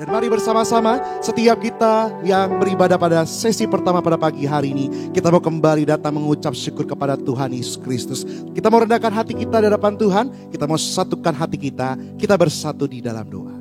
Dan mari bersama-sama setiap kita yang beribadah pada sesi pertama pada pagi hari ini, kita mau kembali datang mengucap syukur kepada Tuhan Yesus Kristus. Kita mau rendahkan hati kita di hadapan Tuhan, kita mau satukan hati kita bersatu di dalam doa.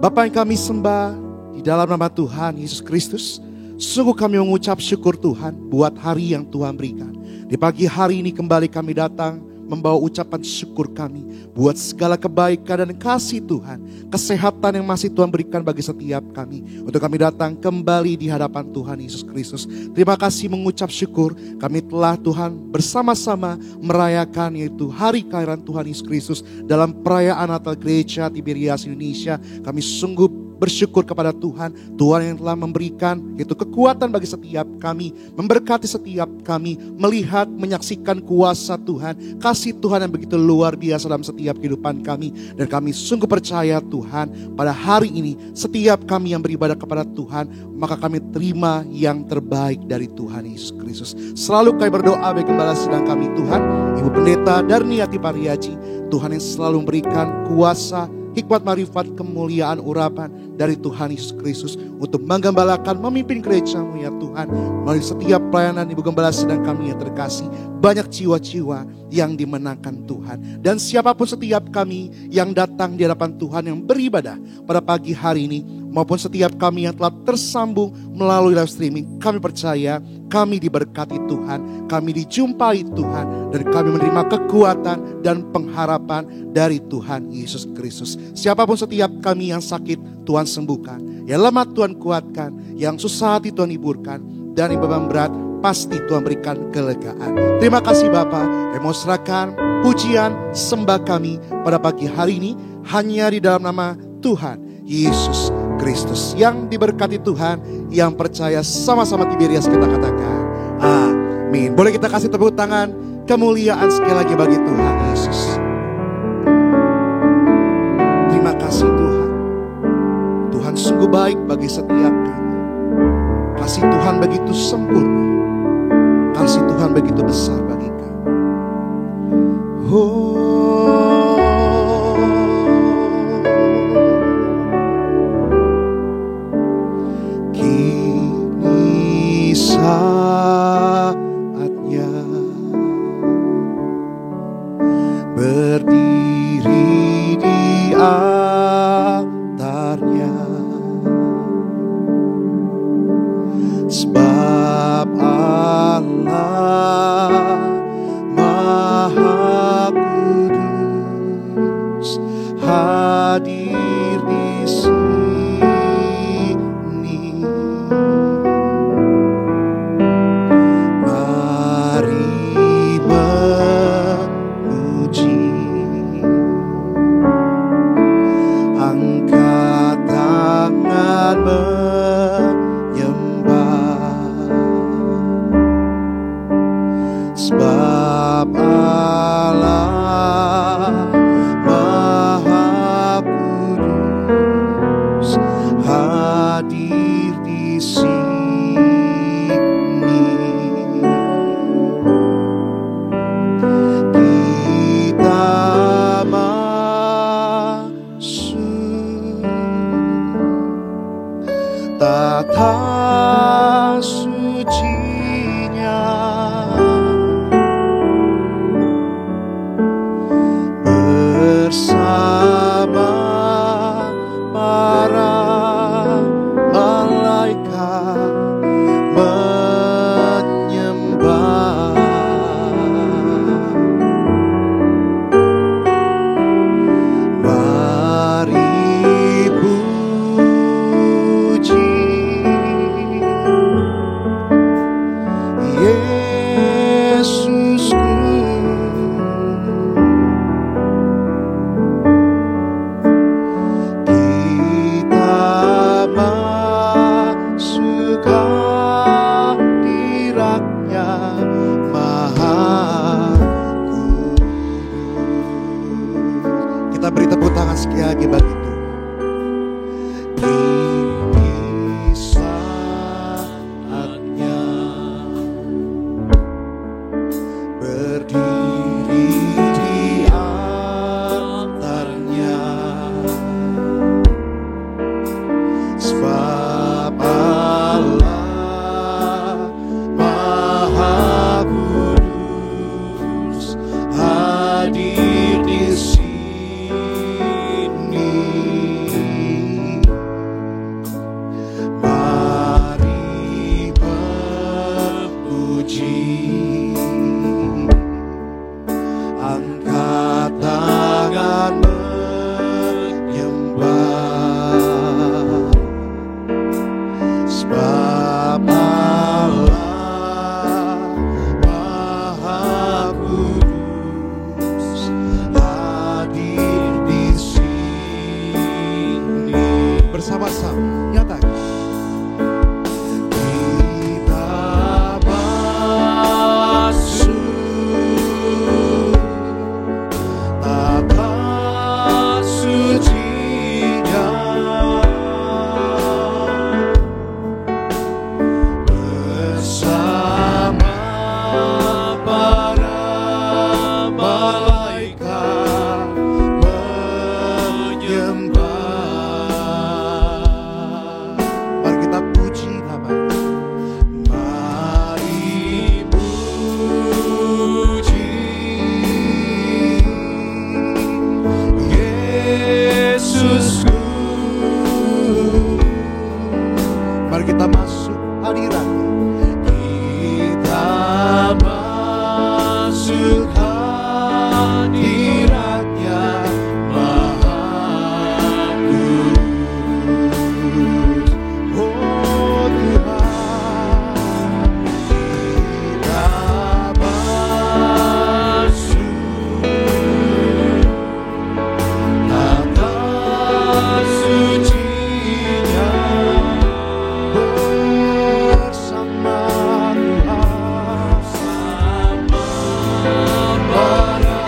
Bapa yang kami sembah di dalam nama Tuhan Yesus Kristus, sungguh kami mengucap syukur Tuhan buat hari yang Tuhan berikan. Di pagi hari ini kembali kami datang membawa ucapan syukur kami buat segala kebaikan dan kasih Tuhan, kesehatan yang masih Tuhan berikan bagi setiap kami. Untuk kami datang kembali di hadapan Tuhan Yesus Kristus. Terima kasih mengucap syukur kami telah Tuhan bersama-sama merayakan yaitu hari kelahiran Tuhan Yesus Kristus dalam perayaan Natal Gereja Tiberias Indonesia. Kami sungguh bersyukur kepada Tuhan yang telah memberikan itu kekuatan bagi setiap kami, memberkati setiap kami, melihat, menyaksikan kuasa Tuhan, kasih Tuhan yang begitu luar biasa dalam setiap kehidupan kami. Dan kami sungguh percaya Tuhan, pada hari ini setiap kami yang beribadah kepada Tuhan, maka kami terima yang terbaik dari Tuhan Yesus Kristus. Selalu kami berdoa bagi gembala sidang kami Tuhan, Ibu Pendeta Darniati Pariaji, Tuhan yang selalu memberikan kuasa, hikmat, marifat, kemuliaan, urapan dari Tuhan Yesus Kristus untuk menggembalakan, memimpin gereja-Mu ya Tuhan. Melalui setiap pelayanan Ibu Gembala sedang kami yang terkasih, banyak jiwa-jiwa yang dimenangkan Tuhan. Dan siapapun setiap kami yang datang di hadapan Tuhan yang beribadah pada pagi hari ini, maupun setiap kami yang telah tersambung melalui live streaming, kami percaya kami diberkati Tuhan, kami dijumpai Tuhan, dan kami menerima kekuatan dan pengharapan dari Tuhan Yesus Kristus. Siapapun setiap kami yang sakit, Tuhan sembuhkan, yang lemah Tuhan kuatkan, yang susah hati Tuhan hiburkan, dan yang beban berat pasti Tuhan berikan kelegaan. Terima kasih Bapa, kami mau serahkan pujian sembah kami pada pagi hari ini hanya di dalam nama Tuhan Yesus Kristus. Yang diberkati Tuhan, yang percaya sama-sama Tiberias kita katakan amin. Boleh kita kasih tepuk tangan kemuliaan sekali lagi bagi Tuhan Yesus. Terima kasih Tuhan. Tuhan sungguh baik bagi setiap kami. Kasih Tuhan begitu sempurna. Kasih Tuhan begitu besar bagi kami. Kini saatnya berdiri di altarnya, sebab Allah Maha Kudus hadir di sini. Mari memuji, angkat tangan menyembah, sebab Allah Maha Kudus hadir di sini. Kita masuk tata sucinya, bersama para malaikat menyembah. Mari puji Yesusku, kita masuk hadiratnya Maha Kudus. Kita beri tepuk tangan sekali lagi bagi Tuhan. Kini saatnya berdiri di altarnya, hadir di sini. Mari memuji, angkat tangan menyembah, sebab Allah Maha Kudus hadir di sini. Bersama-sama nyatakan, kita masuk tata suci-Nya bersama para malaikat menyembah. Mari kita puji nama-Nya. Mari puji Yesusku. Mari kita masuk hadirat-Nya. Kita masuk hadirat-Nya Maha Kudus. Oh Tuhan, kita masuk tata suci-Nya bersama Tuhan, sama para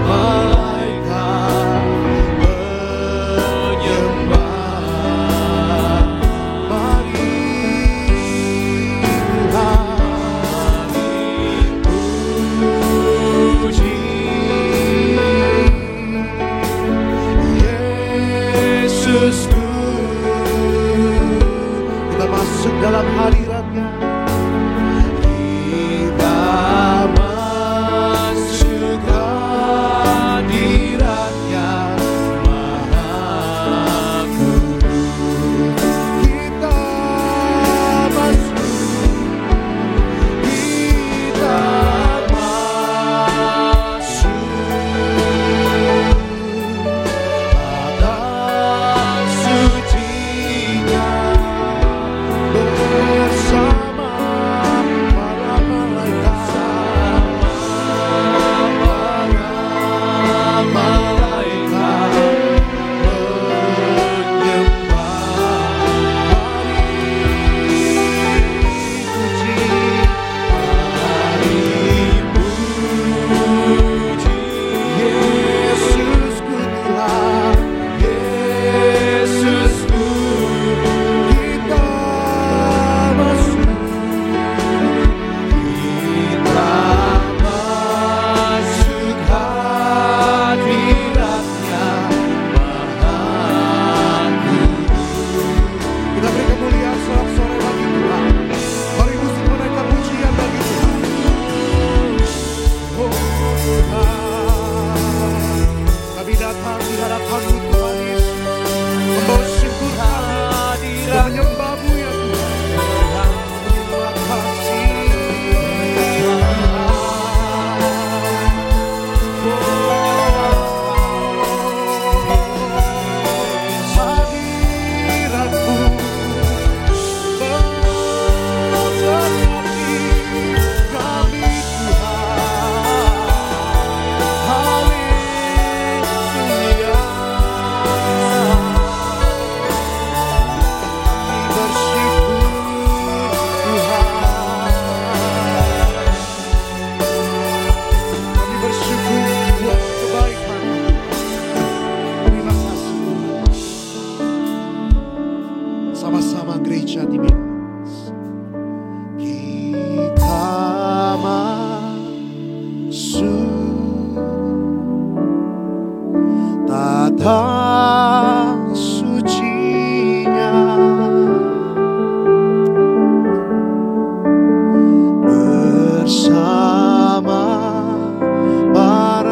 malaikat menyembah. Mari Tuhan, puji Yesusku. Kita masuk dalam hadirat-Nya. Kita masuk hadirat-Nya Maha Kudus. Kita masuk, kita masuk tata suci-Nya bersama para malaikat, tata suci-Nya bersama para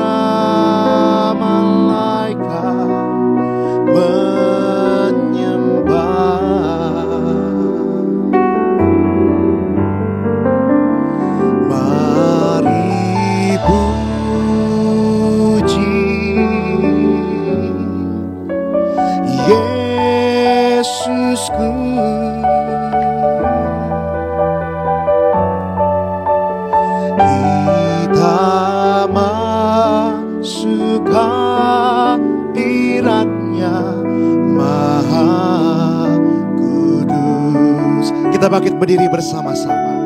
Kita bangkit berdiri bersama-sama.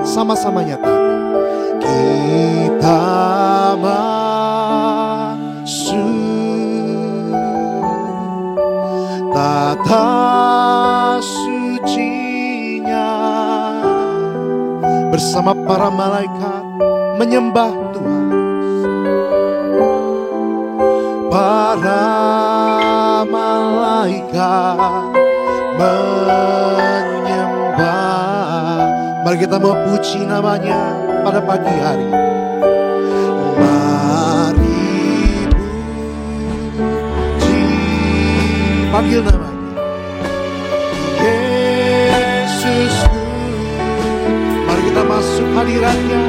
Sama-sama nyatakan. Kita masuk tata sucinya, bersama para malaikat menyembah Tuhan. Para malaikat menyembah. Mari kita mau puji namanya pada pagi hari. Mari puji, panggil namanya Yesusku. Mari kita masuk hadiratnya.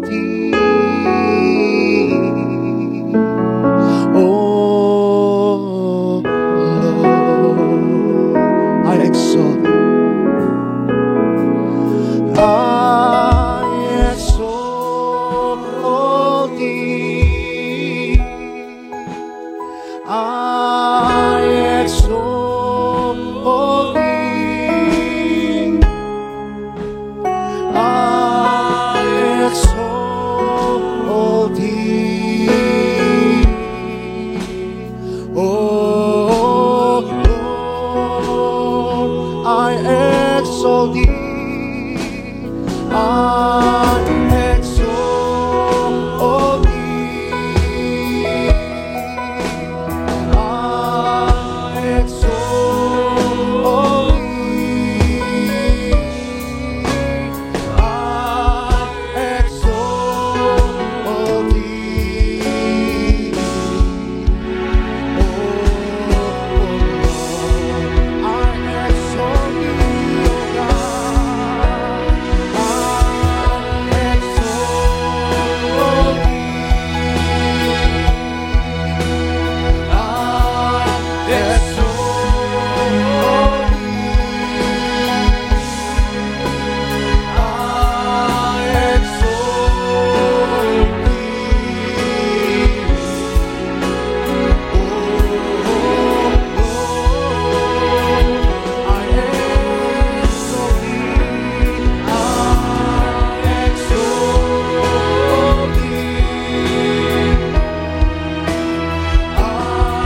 thee. Oh Lord, I exalt thee. I exalt thee. I exalt thee. I exalt thee. Oh Lord, I exalt thee. I exalt thee. I exalt thee. I exalt thee. Oh Lord, I exalt thee, O God.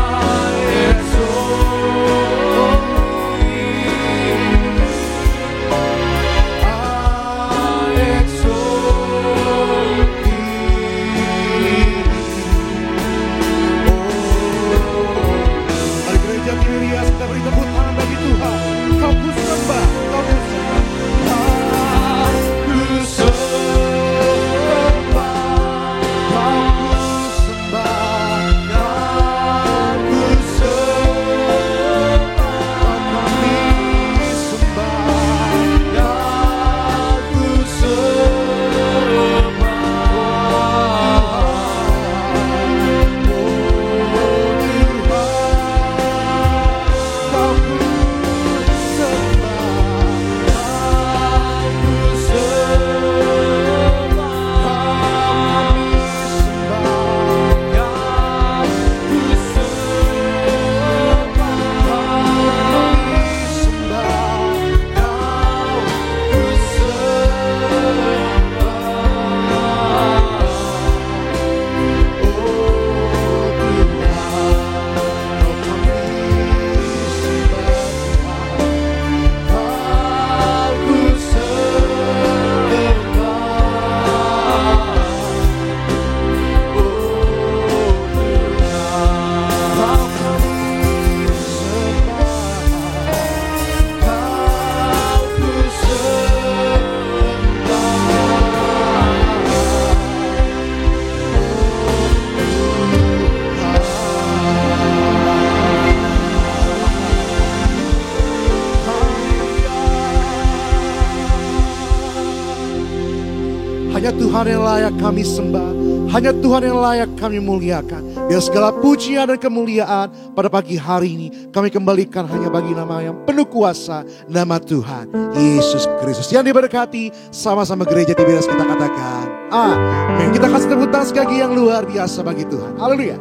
Hanya Tuhan yang layak kami sembah. Hanya Tuhan yang layak kami muliakan. Biar segala pujian dan kemuliaan pada pagi hari ini kami kembalikan hanya bagi nama yang penuh kuasa, nama Tuhan Yesus Kristus. Yang diberkati sama-sama gereja TBS kita katakan amin. Kita kasih tepuk tangan sekali yang luar biasa bagi Tuhan. Haleluya.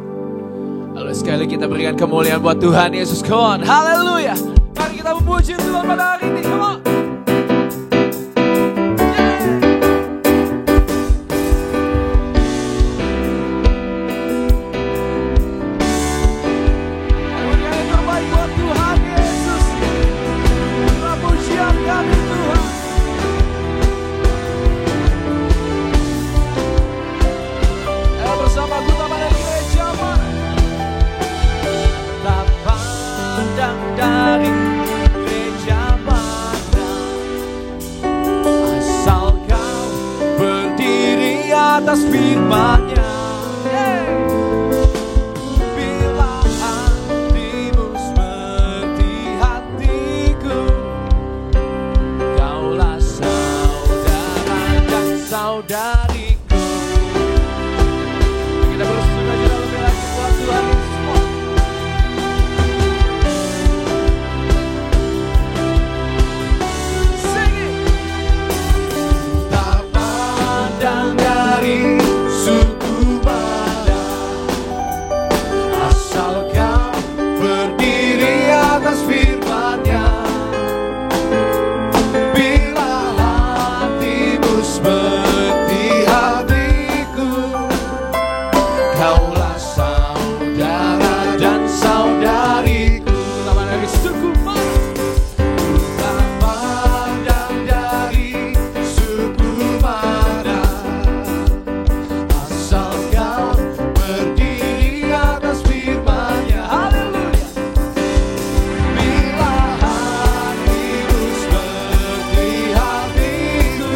Lalu sekali kita berikan kemuliaan buat Tuhan Yesus. Come on, haleluya. Mari kita memuji Tuhan pada hari ini. Come on. Atas firman-Nya, bila hatimu seperti hatiku, kaulah saudara dan saudariku. Kita bersuka-cita lebih lagi buat Tuhan Yesus. Dari suku mana, asal kau berdiri atas firman-Nya. Bila hatimu seperti hatiku, kaulah saudara dan saudariku. Nama dari suku mana? Tak pandang dari suku mana, berdiri atas firman-Nya. Haleluya. Bila hatimu seperti hatiku,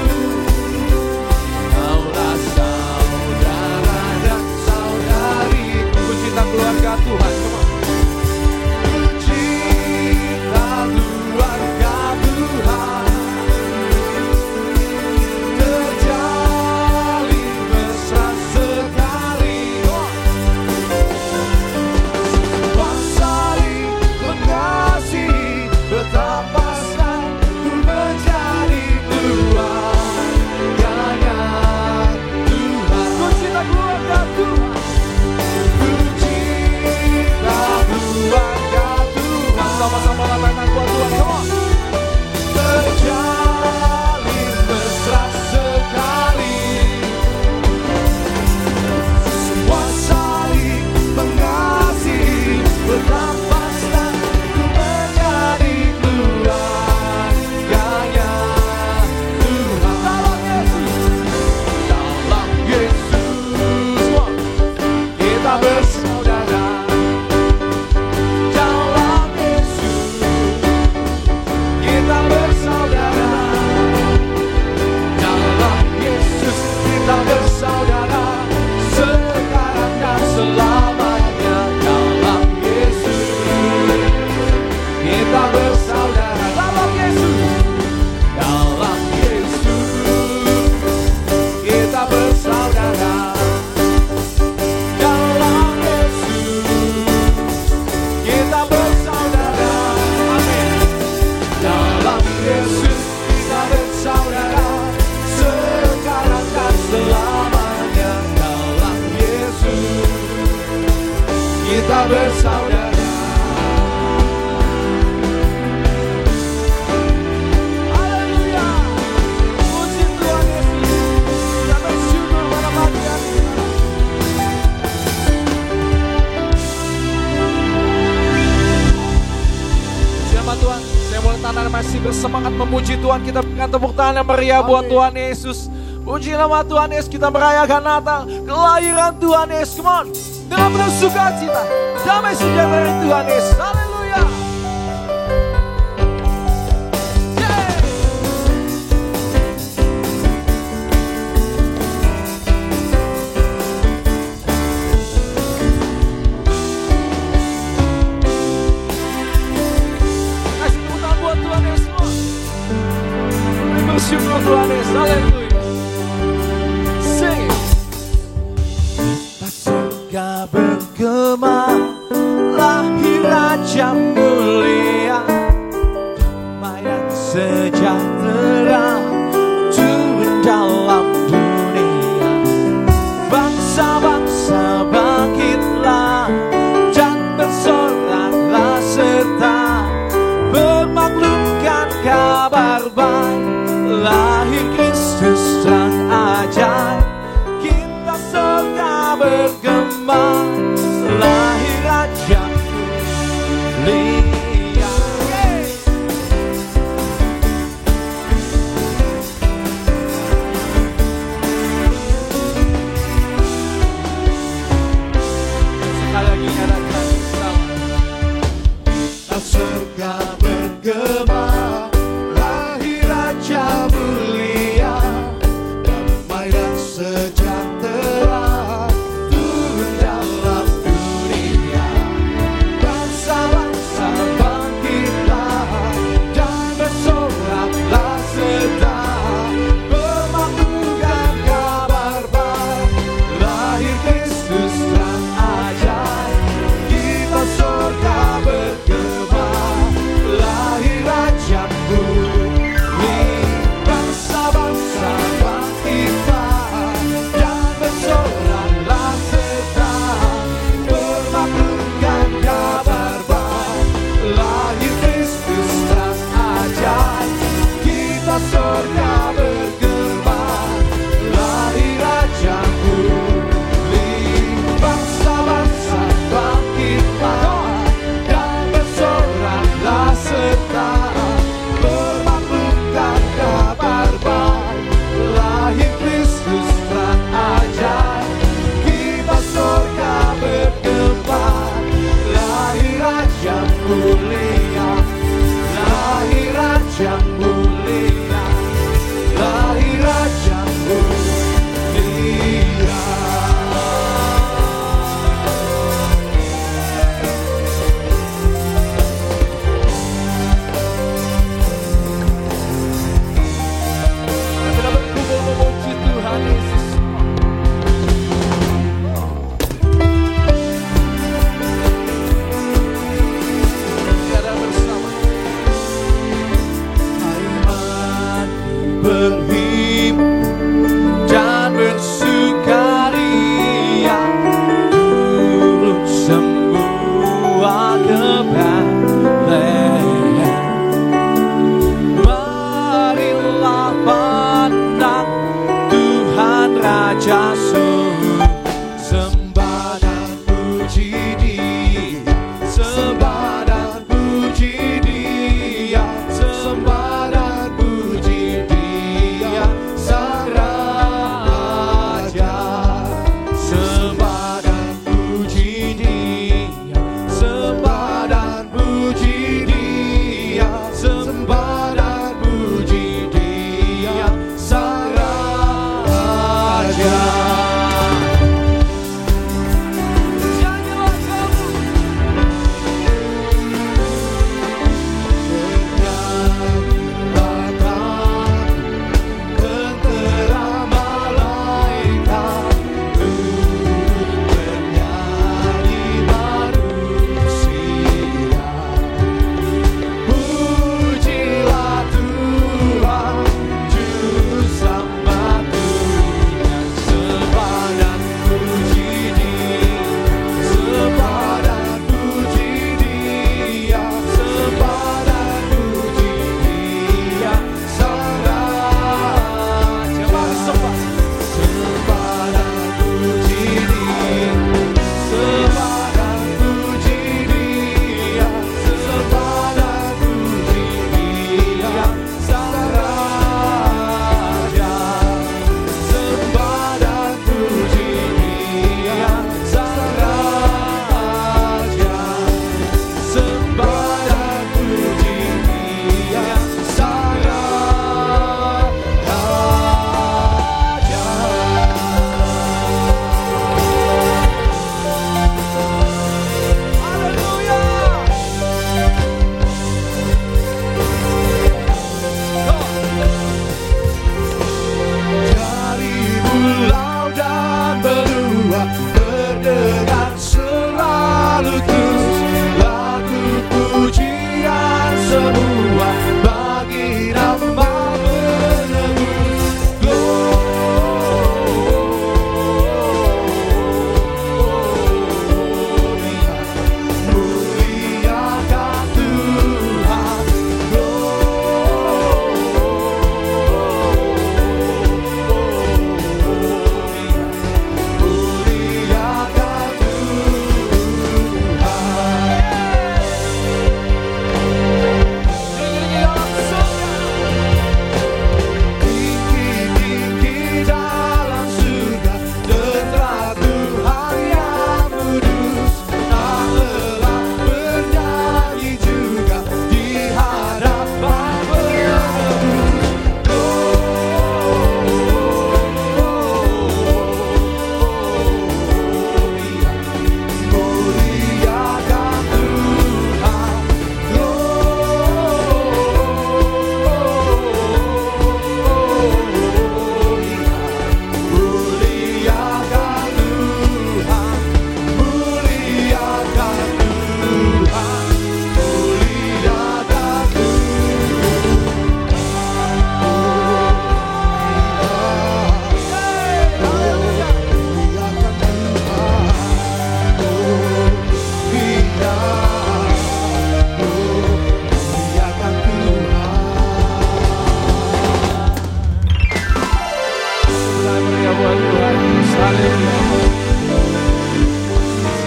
kaulah saudara dan saudariku. Ku cinta keluarga Tuhan. Ku cinta keluarga Tuhan. Terjalin mesra sekali. Saling mengasihi, betapa sangat ku menjadi keluarganya Tuhan. Ku cinta keluarga Tuhan. Ku cinta keluarga Tuhan. Sama-sama lambaikan buat Tuhan. Come on. Terjalin mesra sekali. Semua saling mengasihi, betapa senang ku menjadi keluarganya Tuhan. Dalam Yesus, kita bersaudara. Dalam Yesus, kita bersaudara. Dalam Yesus, kita bersaudara. Sekarang dan selamanya. Dalam Yesus, kita bersaudara. Dalam Yesus, dalam Yesus, kita bersaudara. Dalam Yesus, kita bersaudara. Amin. Dalam Yesus, kita bersaudara. Sekarang dan selamanya. Dalam Yesus, kita bersaudara. Haleluya. Puji Tuhan Yesus. Kita bersyukur pada pagi hari ini. Siapa Tuhan? Saya boleh tangan masih bersemangat memuji Tuhan. Kita berikan tepuk tangan yang meriah buat Tuhan Yesus. Puji nama Tuhan Yesus. Kita merayakan Natal, kelahiran Tuhan Yesus. Come on. Dengan penuh sukacita, damai sejahtera dari Tuhan Yesus. Haleluya. Kasih tepuk tangan buat Tuhan Yesus semua. Kami bersyukur Tuhan Yesus. Haleluya. Sing it. Tak surga bergema, lahir Raja mulia, damai dan sejahtera turun dalam dunia. Bangsa-bangsa bangkitlah dan bersoraklah serta bermaklumkan kabar baik, lahir Kristus sang ajaib. Kita surga bergema, lahir Raja mulia. Sekali lagi nyatakan bersama. Surga bergema, lahir Raja mulia, damai dan sejahtera turun dalam dunia. Bangsa-bangsa Raja sembah dan puji Dia, sembah dan puji Dia, sembah dan puji Dia, Sang Raja. Sembah dan puji Dia, sembah dan puji Dia, sembah dan puji Dia, Sang Raja.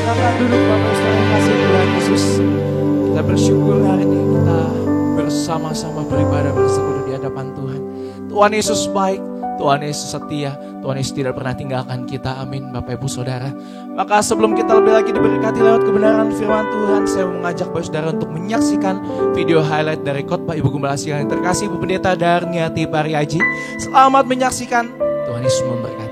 Silakan duduk Bapak Saudara yang kasih Tuhan Yesus. Kita bersyukur hari ini kita bersama-sama beribadah bersekutu di hadapan Tuhan. Tuhan Yesus baik, Tuhan Yesus setia, Tuhan Yesus tidak pernah tinggalkan kita. Amin Bapak Ibu Saudara. Maka sebelum kita lebih lagi diberkati lewat kebenaran firman Tuhan, saya mau mengajak Bapak Saudara untuk menyaksikan video highlight dari khotbah Ibu Gembala Siang yang terkasih Ibu Pendeta Darniati Pariaji. Selamat menyaksikan, Tuhan Yesus memberkati.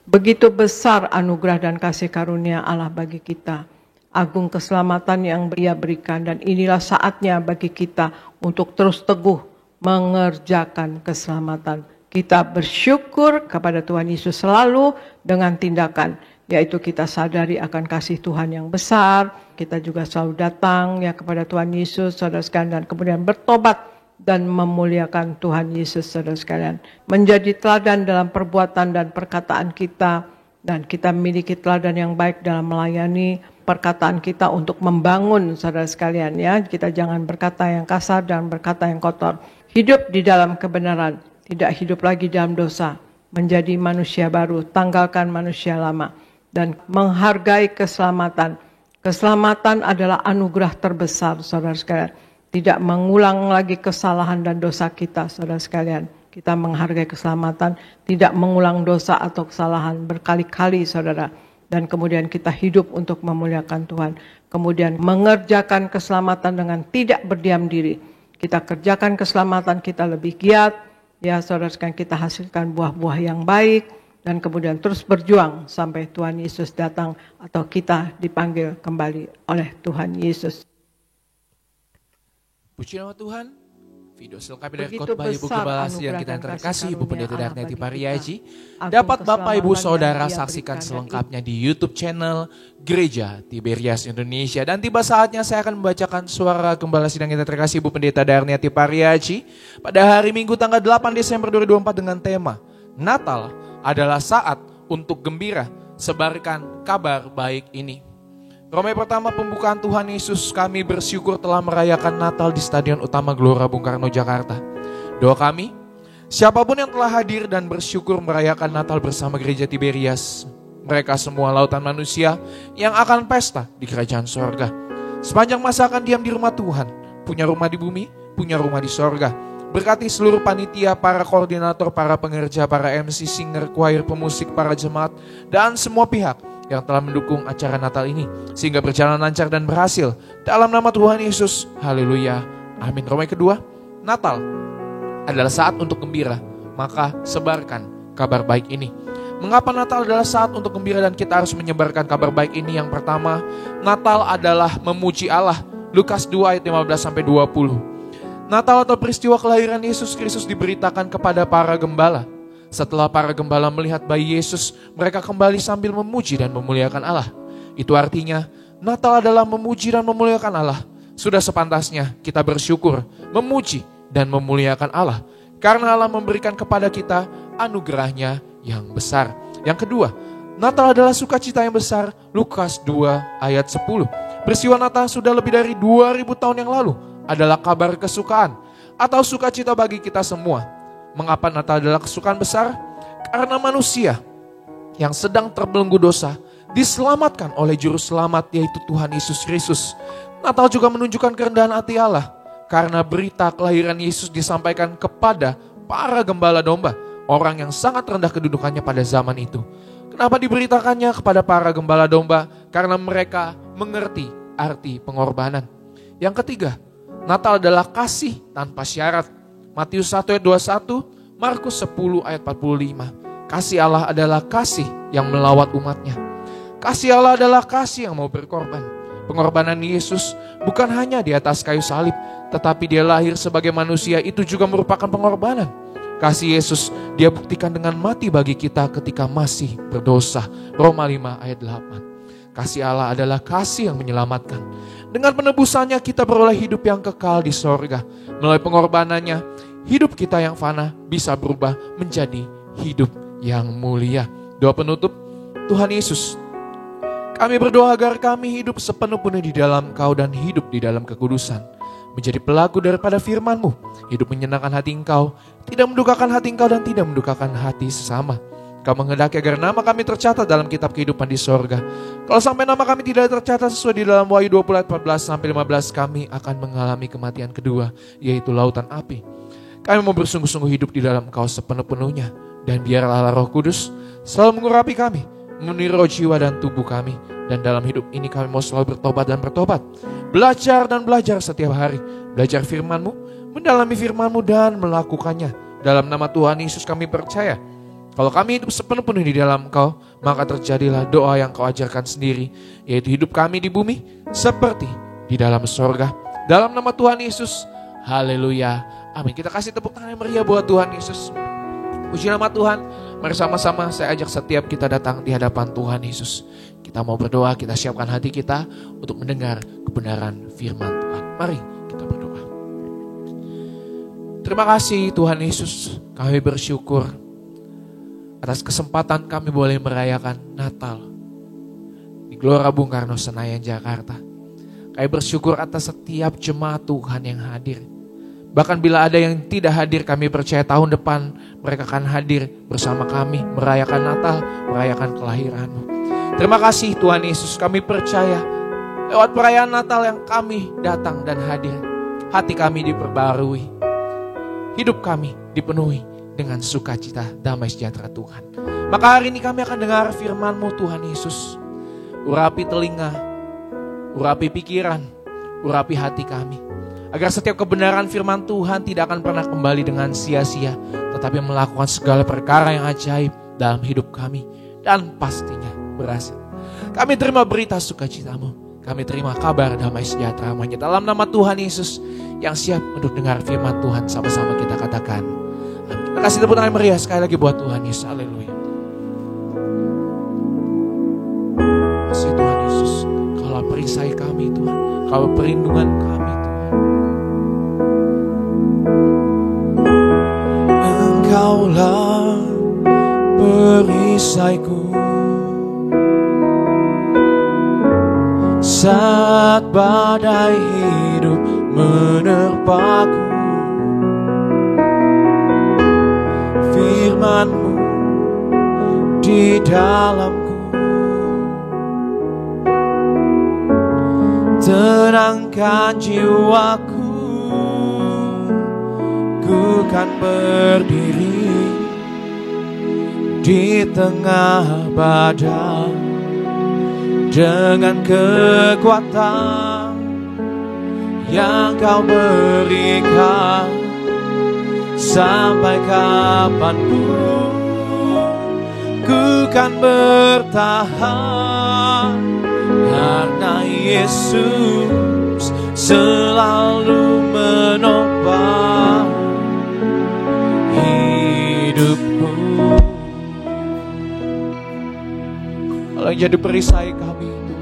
Begitu besar anugerah dan kasih karunia Allah bagi kita. Agung keselamatan yang Dia berikan, dan inilah saatnya bagi kita untuk terus teguh mengerjakan keselamatan. Kita bersyukur kepada Tuhan Yesus selalu dengan tindakan, yaitu kita sadari akan kasih Tuhan yang besar. Kita juga selalu datang ya kepada Tuhan Yesus, saudara sekalian, dan kemudian bertobat dan memuliakan Tuhan Yesus, saudara sekalian. Menjadi teladan dalam perbuatan dan perkataan kita, dan kita memiliki teladan yang baik dalam melayani. Perkataan kita untuk membangun, saudara sekalian ya. Kita jangan berkata yang kasar dan berkata yang kotor. hidup di dalam kebenaran, tidak hidup lagi dalam dosa, menjadi manusia baru, tanggalkan manusia lama, dan menghargai keselamatan. Keselamatan adalah anugerah terbesar, saudara sekalian. Tidak mengulang lagi kesalahan dan dosa kita, saudara sekalian. Kita menghargai keselamatan, tidak mengulang dosa atau kesalahan berkali-kali, saudara. Dan kemudian kita hidup untuk memuliakan Tuhan. Kemudian mengerjakan keselamatan dengan tidak berdiam diri. Kita kerjakan keselamatan, kita lebih giat. Ya, saudara sekalian, kita hasilkan buah-buah yang baik. Dan kemudian terus berjuang sampai Tuhan Yesus datang atau kita dipanggil kembali oleh Tuhan Yesus. Puji nama Tuhan. Video selengkapnya dari Begitu khotbah Ibu besar Gembala yang anugerah kita dan terkasih kasih Ibu Pendeta karunia Allah Darneti bagi Pariaji. kita. Agung Dapat Bapak Ibu keselamatan Saudara yang Dia saksikan berikan dan selengkapnya di YouTube channel Gereja Tiberias Indonesia. Dan tiba saatnya saya akan membacakan suara Gembala Sidang kita terkasih Ibu Pendeta Darneti Pariaji pada hari Minggu tanggal 8 Desember 2024 dengan tema Natal adalah saat untuk gembira, sebarkan kabar baik ini. Romai pertama pembukaan Tuhan Yesus, kami bersyukur telah merayakan Natal di Stadion Utama Gelora Bung Karno, Jakarta. Doa kami, siapapun yang telah hadir dan bersyukur merayakan Natal bersama Gereja Tiberias, mereka semua lautan manusia yang akan pesta di kerajaan sorga. Sepanjang masa akan diam di rumah Tuhan, punya rumah di bumi, punya rumah di sorga. Berkati seluruh panitia, para koordinator, para pengerja, para MC, singer, choir, pemusik, para jemaat, dan semua pihak yang telah mendukung acara Natal ini, sehingga berjalan lancar dan berhasil. Dalam nama Tuhan Yesus, haleluya, amin. Romai kedua, Natal adalah saat untuk gembira, maka sebarkan kabar baik ini. Mengapa Natal adalah saat untuk gembira dan kita harus menyebarkan kabar baik ini? Yang pertama, Natal adalah memuji Allah. Lukas 2 ayat 15-20. Natal atau peristiwa kelahiran Yesus Kristus diberitakan kepada para gembala. Setelah para gembala melihat bayi Yesus, mereka kembali sambil memuji dan memuliakan Allah. Itu artinya, Natal adalah memuji dan memuliakan Allah. Sudah sepantasnya kita bersyukur, memuji dan memuliakan Allah. Karena Allah memberikan kepada kita anugerahnya yang besar. Yang kedua, Natal adalah sukacita yang besar. Lukas 2 ayat 10. Peristiwa Natal sudah lebih dari 2000 tahun yang lalu adalah kabar kesukaan atau sukacita bagi kita semua. Mengapa Natal adalah kesukaan besar? Karena manusia yang sedang terbelenggu dosa diselamatkan oleh juru selamat, yaitu Tuhan Yesus Kristus. Natal juga menunjukkan kerendahan hati Allah karena berita kelahiran Yesus disampaikan kepada para gembala domba, orang yang sangat rendah kedudukannya pada zaman itu. Kenapa diberitakannya kepada para gembala domba? Karena mereka mengerti arti pengorbanan. Yang ketiga, Natal adalah kasih tanpa syarat. Matius 1 ayat 21, Markus 10 ayat 45. Kasih Allah adalah kasih yang melawat umatnya. Kasih Allah adalah kasih yang mau berkorban. Pengorbanan Yesus bukan hanya di atas kayu salib, tetapi dia lahir sebagai manusia, itu juga merupakan pengorbanan. Kasih Yesus dia buktikan dengan mati bagi kita ketika masih berdosa. Roma 5 ayat 8. Kasih Allah adalah kasih yang menyelamatkan. Dengan penebusannya kita beroleh hidup yang kekal di sorga. Melalui pengorbanannya, hidup kita yang fana bisa berubah menjadi hidup yang mulia. Doa penutup, Tuhan Yesus, kami berdoa agar kami hidup sepenuh-penuhnya di dalam Kau dan hidup di dalam kekudusan. Menjadi pelaku daripada firman-Mu, hidup menyenangkan hati Engkau, tidak mendukakan hati Engkau dan tidak mendukakan hati sesama. Kau menghendaki agar nama kami tercatat dalam kitab kehidupan di sorga. Kalau sampai nama kami tidak tercatat sesuai di dalam Wahyu 20 ayat 14-15, kami akan mengalami kematian kedua, yaitu lautan api. Kami mau bersungguh-sungguh hidup di dalam Engkau sepenuh-penuhnya. Dan biarlah Roh Kudus selalu mengurapi kami, memenuhi roh, jiwa, dan tubuh kami. Dan dalam hidup ini kami mau selalu bertobat dan bertobat. Belajar dan belajar setiap hari. Belajar firman-Mu, mendalami firman-Mu dan melakukannya. Dalam nama Tuhan Yesus kami percaya. Kalau kami hidup sepenuh-penuhnya di dalam Engkau, maka terjadilah doa yang Kau ajarkan sendiri, yaitu hidup kami di bumi seperti di dalam sorga. Dalam nama Tuhan Yesus, haleluya, amin. Kita kasih tepuk tangan yang meriah buat Tuhan Yesus. Puji nama Tuhan. Mari sama-sama saya ajak setiap kita datang di hadapan Tuhan Yesus. Kita mau berdoa, kita siapkan hati kita untuk mendengar kebenaran firman Tuhan. Mari kita berdoa. Terima kasih Tuhan Yesus, kami bersyukur atas kesempatan kami boleh merayakan Natal di Gelora Bung Karno, Senayan, Jakarta. Kami bersyukur atas setiap jemaat Tuhan yang hadir. Bahkan bila ada yang tidak hadir, kami percaya tahun depan mereka akan hadir bersama kami, merayakan Natal, merayakan kelahiran-Mu. Terima kasih Tuhan Yesus, kami percaya lewat perayaan Natal yang kami datang dan hadir, hati kami diperbarui, hidup kami dipenuhi dengan sukacita, damai sejahtera Tuhan. Maka hari ini kami akan dengar firman-Mu Tuhan Yesus. Urapi telinga, urapi pikiran, urapi hati kami. Agar setiap kebenaran firman Tuhan tidak akan pernah kembali dengan sia-sia, tetapi melakukan segala perkara yang ajaib dalam hidup kami dan pastinya berhasil. Kami terima berita sukacita-Mu, kami terima kabar damai sejahtera hanya dalam nama Tuhan Yesus yang siap untuk dengar firman Tuhan. Sama-sama kita katakan amin. Kita kasih tepuk tangan meriah sekali lagi buat Tuhan Yesus. Haleluya. Kasih Tuhan Yesus, Kaulah perisai kami Tuhan, Kaulah perlindungan kami Tuhan. Engkaulah perisaiku saat badai hidup menerpaku. Firman-Mu di dalamku tenangkan jiwaku. Ku kan berdiri di tengah badai dengan kekuatan yang Kau berikan. Sampai kapanpun ku kan bertahan, karena Yesus selalu menopang hidupku. Kalau yang jadi perisai kami itu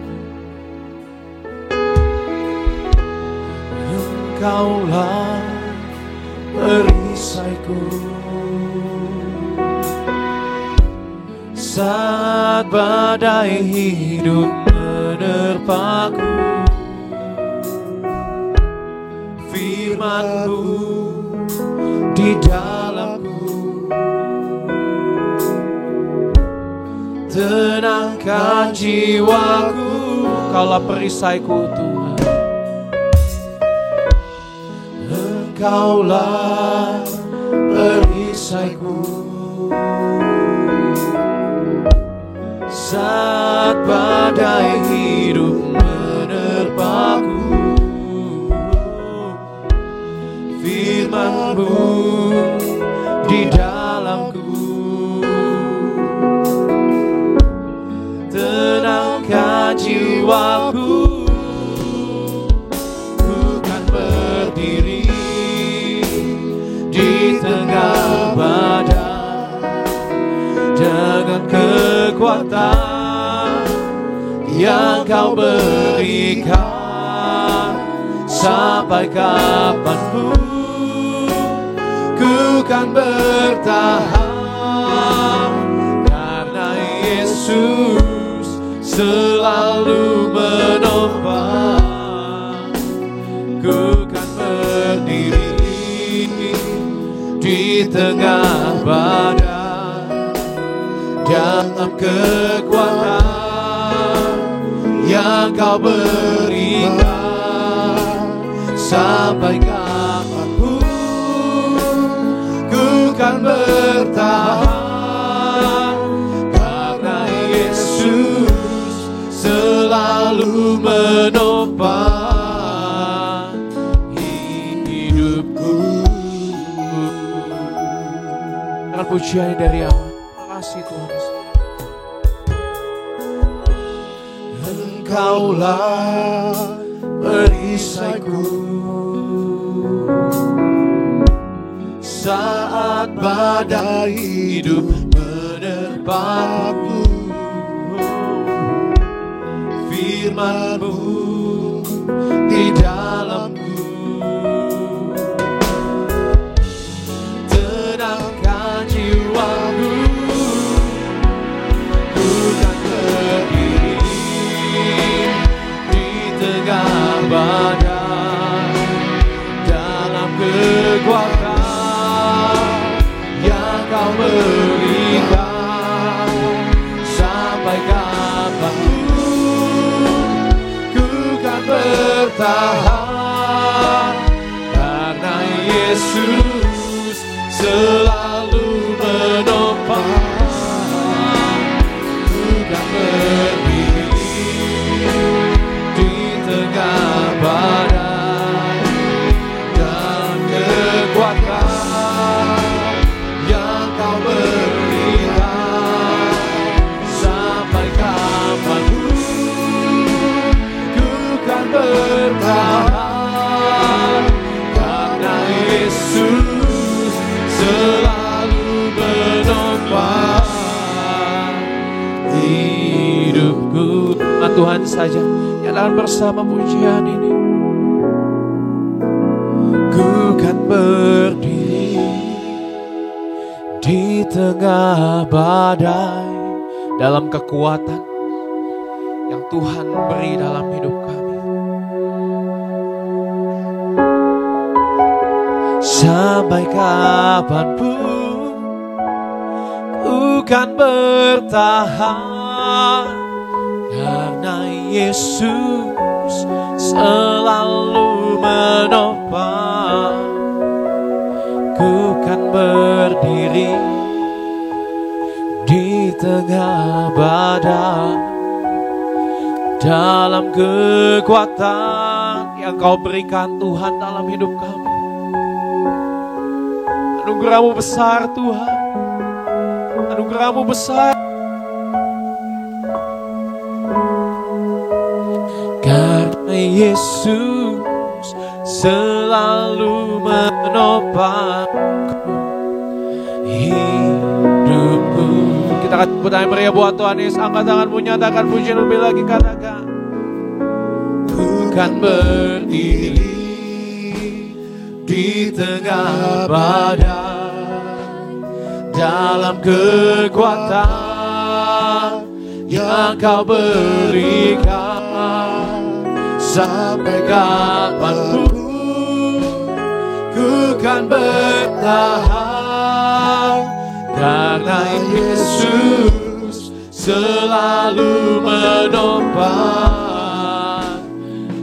Engkaulah perisaiku saat badai hidup menerpaku. Firman-Mu di dalamku tenangkan jiwaku. Kaulah perisaiku Tuhan, Engkaulah perisaiku saat badai hidup menerpaku. Firman-Mu di dalamku tenangkan jiwaku. Ku kan berdiri di tengah badai dengan kekuatan yang Kau berikan. Sampai kapanpun ku kan bertahan, karena Yesus selalu menopang. Ku kan berdiri di tengah badai dengan kekuatan yang Kau berikan. Sampai kapanpun ku kan bertahan, karena Yesus selalu menopang hidupku. Dengan pujian dari Allah, terima kasih Tuhan Yesus. Engkaulah perisaiku saat badai hidup menerpaku. Firman-Mu di dalamku tenangkan jiwaku. Ku kan berdiri di tengah badai dalam bertahan, karena Yesus selalu menopang. Ku kan berdiri di tengah badai dan kekuatan yang Kau berikan. Sampai kapanpun ku kan bertahan, karena Yesus selalu menopang hidupku. Tuhan saja nyalakan bersama pujian ini. Ku kan berdiri di tengah badai dalam kekuatan yang Tuhan beri dalam hidup kami. Sampai kapanpun ku kan bertahan, karena Yesus selalu menopang. Ku kan berdiri di tengah badai dalam kekuatan yang Kau berikan Tuhan dalam hidup kami. Anugerah-Mu besar Tuhan, anugerah-Mu besar. Karena Yesus selalu menopangku hidupku. Kita akan tepuk tangan meriah buat Tuhan Yesus. Angkat tanganmu, nyatakan pujian lebih lagi, katakan. Ku kan berdiri di tengah badai dalam kekuatan yang Kau berikan. Sampai kapanpun ku kan bertahan, karena Yesus selalu menopang.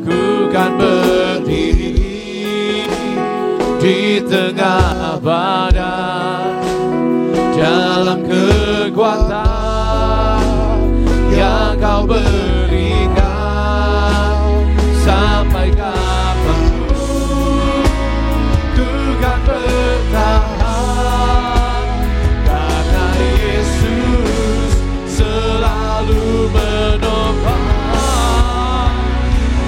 Ku kan berdiri di tengah badai dalam kekuatan yang Kau berikan. Sampai kapanpun ku kan bertahan, karena Yesus selalu menopang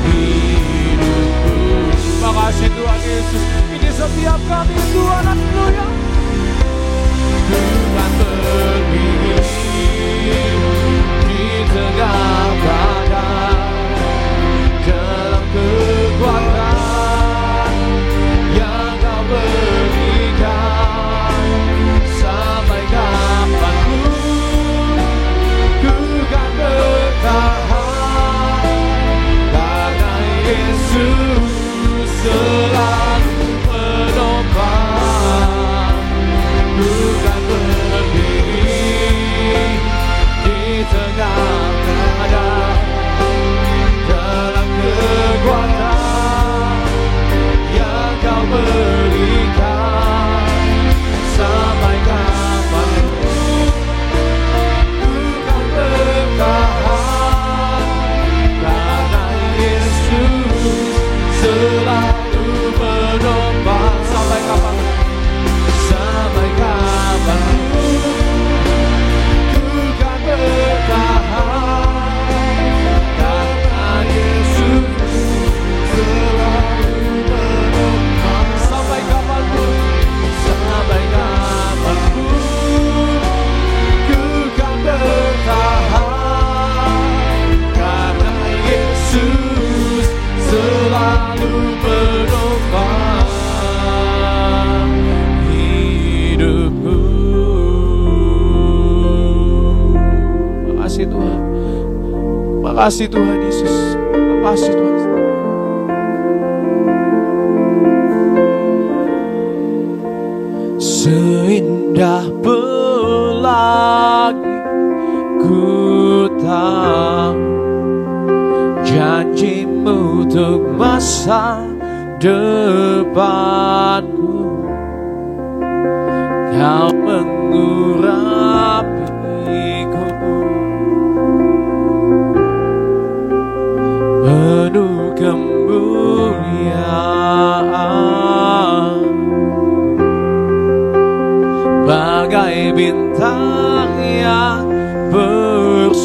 hidupku. Terima kasih Tuhan Yesus, ini setiap kami Tuhan. Haleluya. Ku kan berdiri di tengah badai dalam kekuatan yang Kau berikan. Sampai kapanpun ku kan bertahan, karena Yesus selalu menopang. Ku kan berdiri di tengah badai dalam kekuatan yang Kau berikan. Sampai kapanpun ku kan bertahan, karena Yesus selalu menopang. Sampai kapanpun, sampai kapanpun ku kan bertahan, karena Yesus selalu menopang. Sampai kapanpun, sampai kapanpun ku kan bertahan, karena Yesus selalu menopang hidupku. Makasih Tuhan, makasih Tuhan Yesus, makasih Tuhan. Seindah pelangi ku tahu janji-Mu untuk masa depanku. Kau mengurapiku penuh kemuliaan, bagai bintang yang bersinar,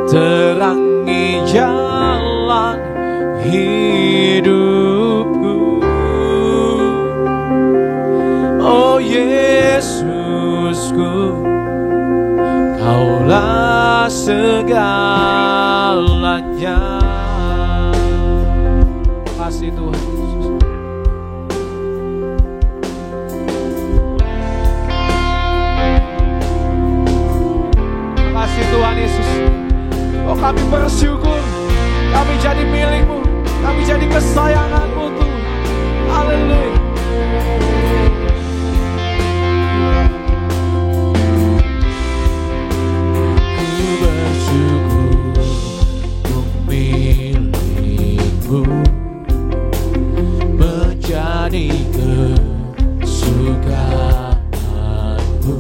terangi jalan hidupku. Oh Yesusku, Kaulah segalanya. Kasih Tuhan Yesus. Kasih Tuhan Yesus. Oh kami bersyukur, kami jadi milik-Mu, kami jadi kesayangan-Mu Tuhan. Haleluya. Ku bersyukur memilih-Mu, menjadi kesukaan-Mu.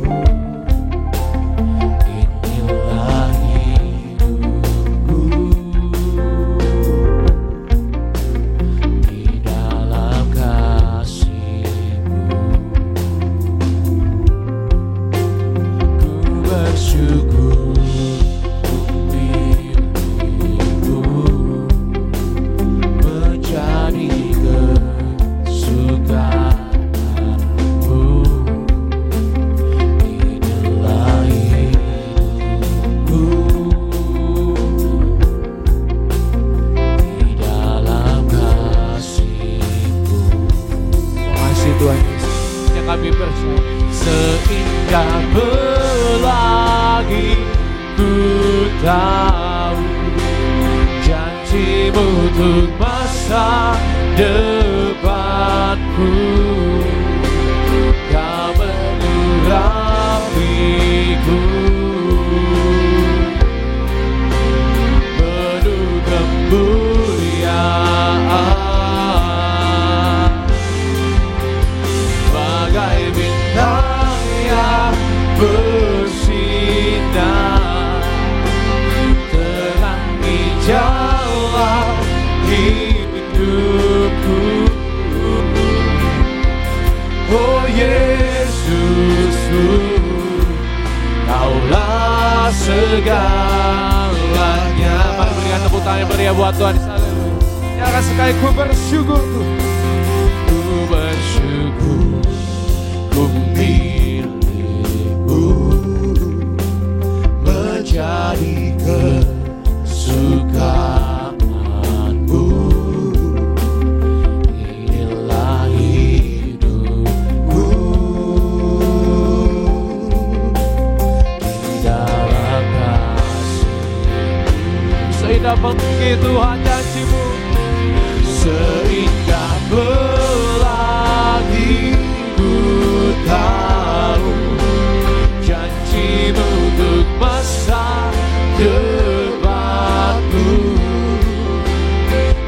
Seindah pelangi ku tahu janji-Mu untuk masa depanku. Kau mengurapiku penuh kemuliaan, bagai bintang yang bersinar, terangi jalan hidupku. Oh Yesusku, Kaulah segalanya. Mari berikan tepuk tangan yang meriah buat Tuhan. Nyatakan sekali, ku bersyukur Tuhan. Ku bersyukur memilih-Mu, menjadi kesukaan-Mu. Inilah hidupku di dalam kasih-Mu. Seindah pelangi Tuhan janji-Mu, seindah pelangi ku tahu janji-Mu untuk masa depanku.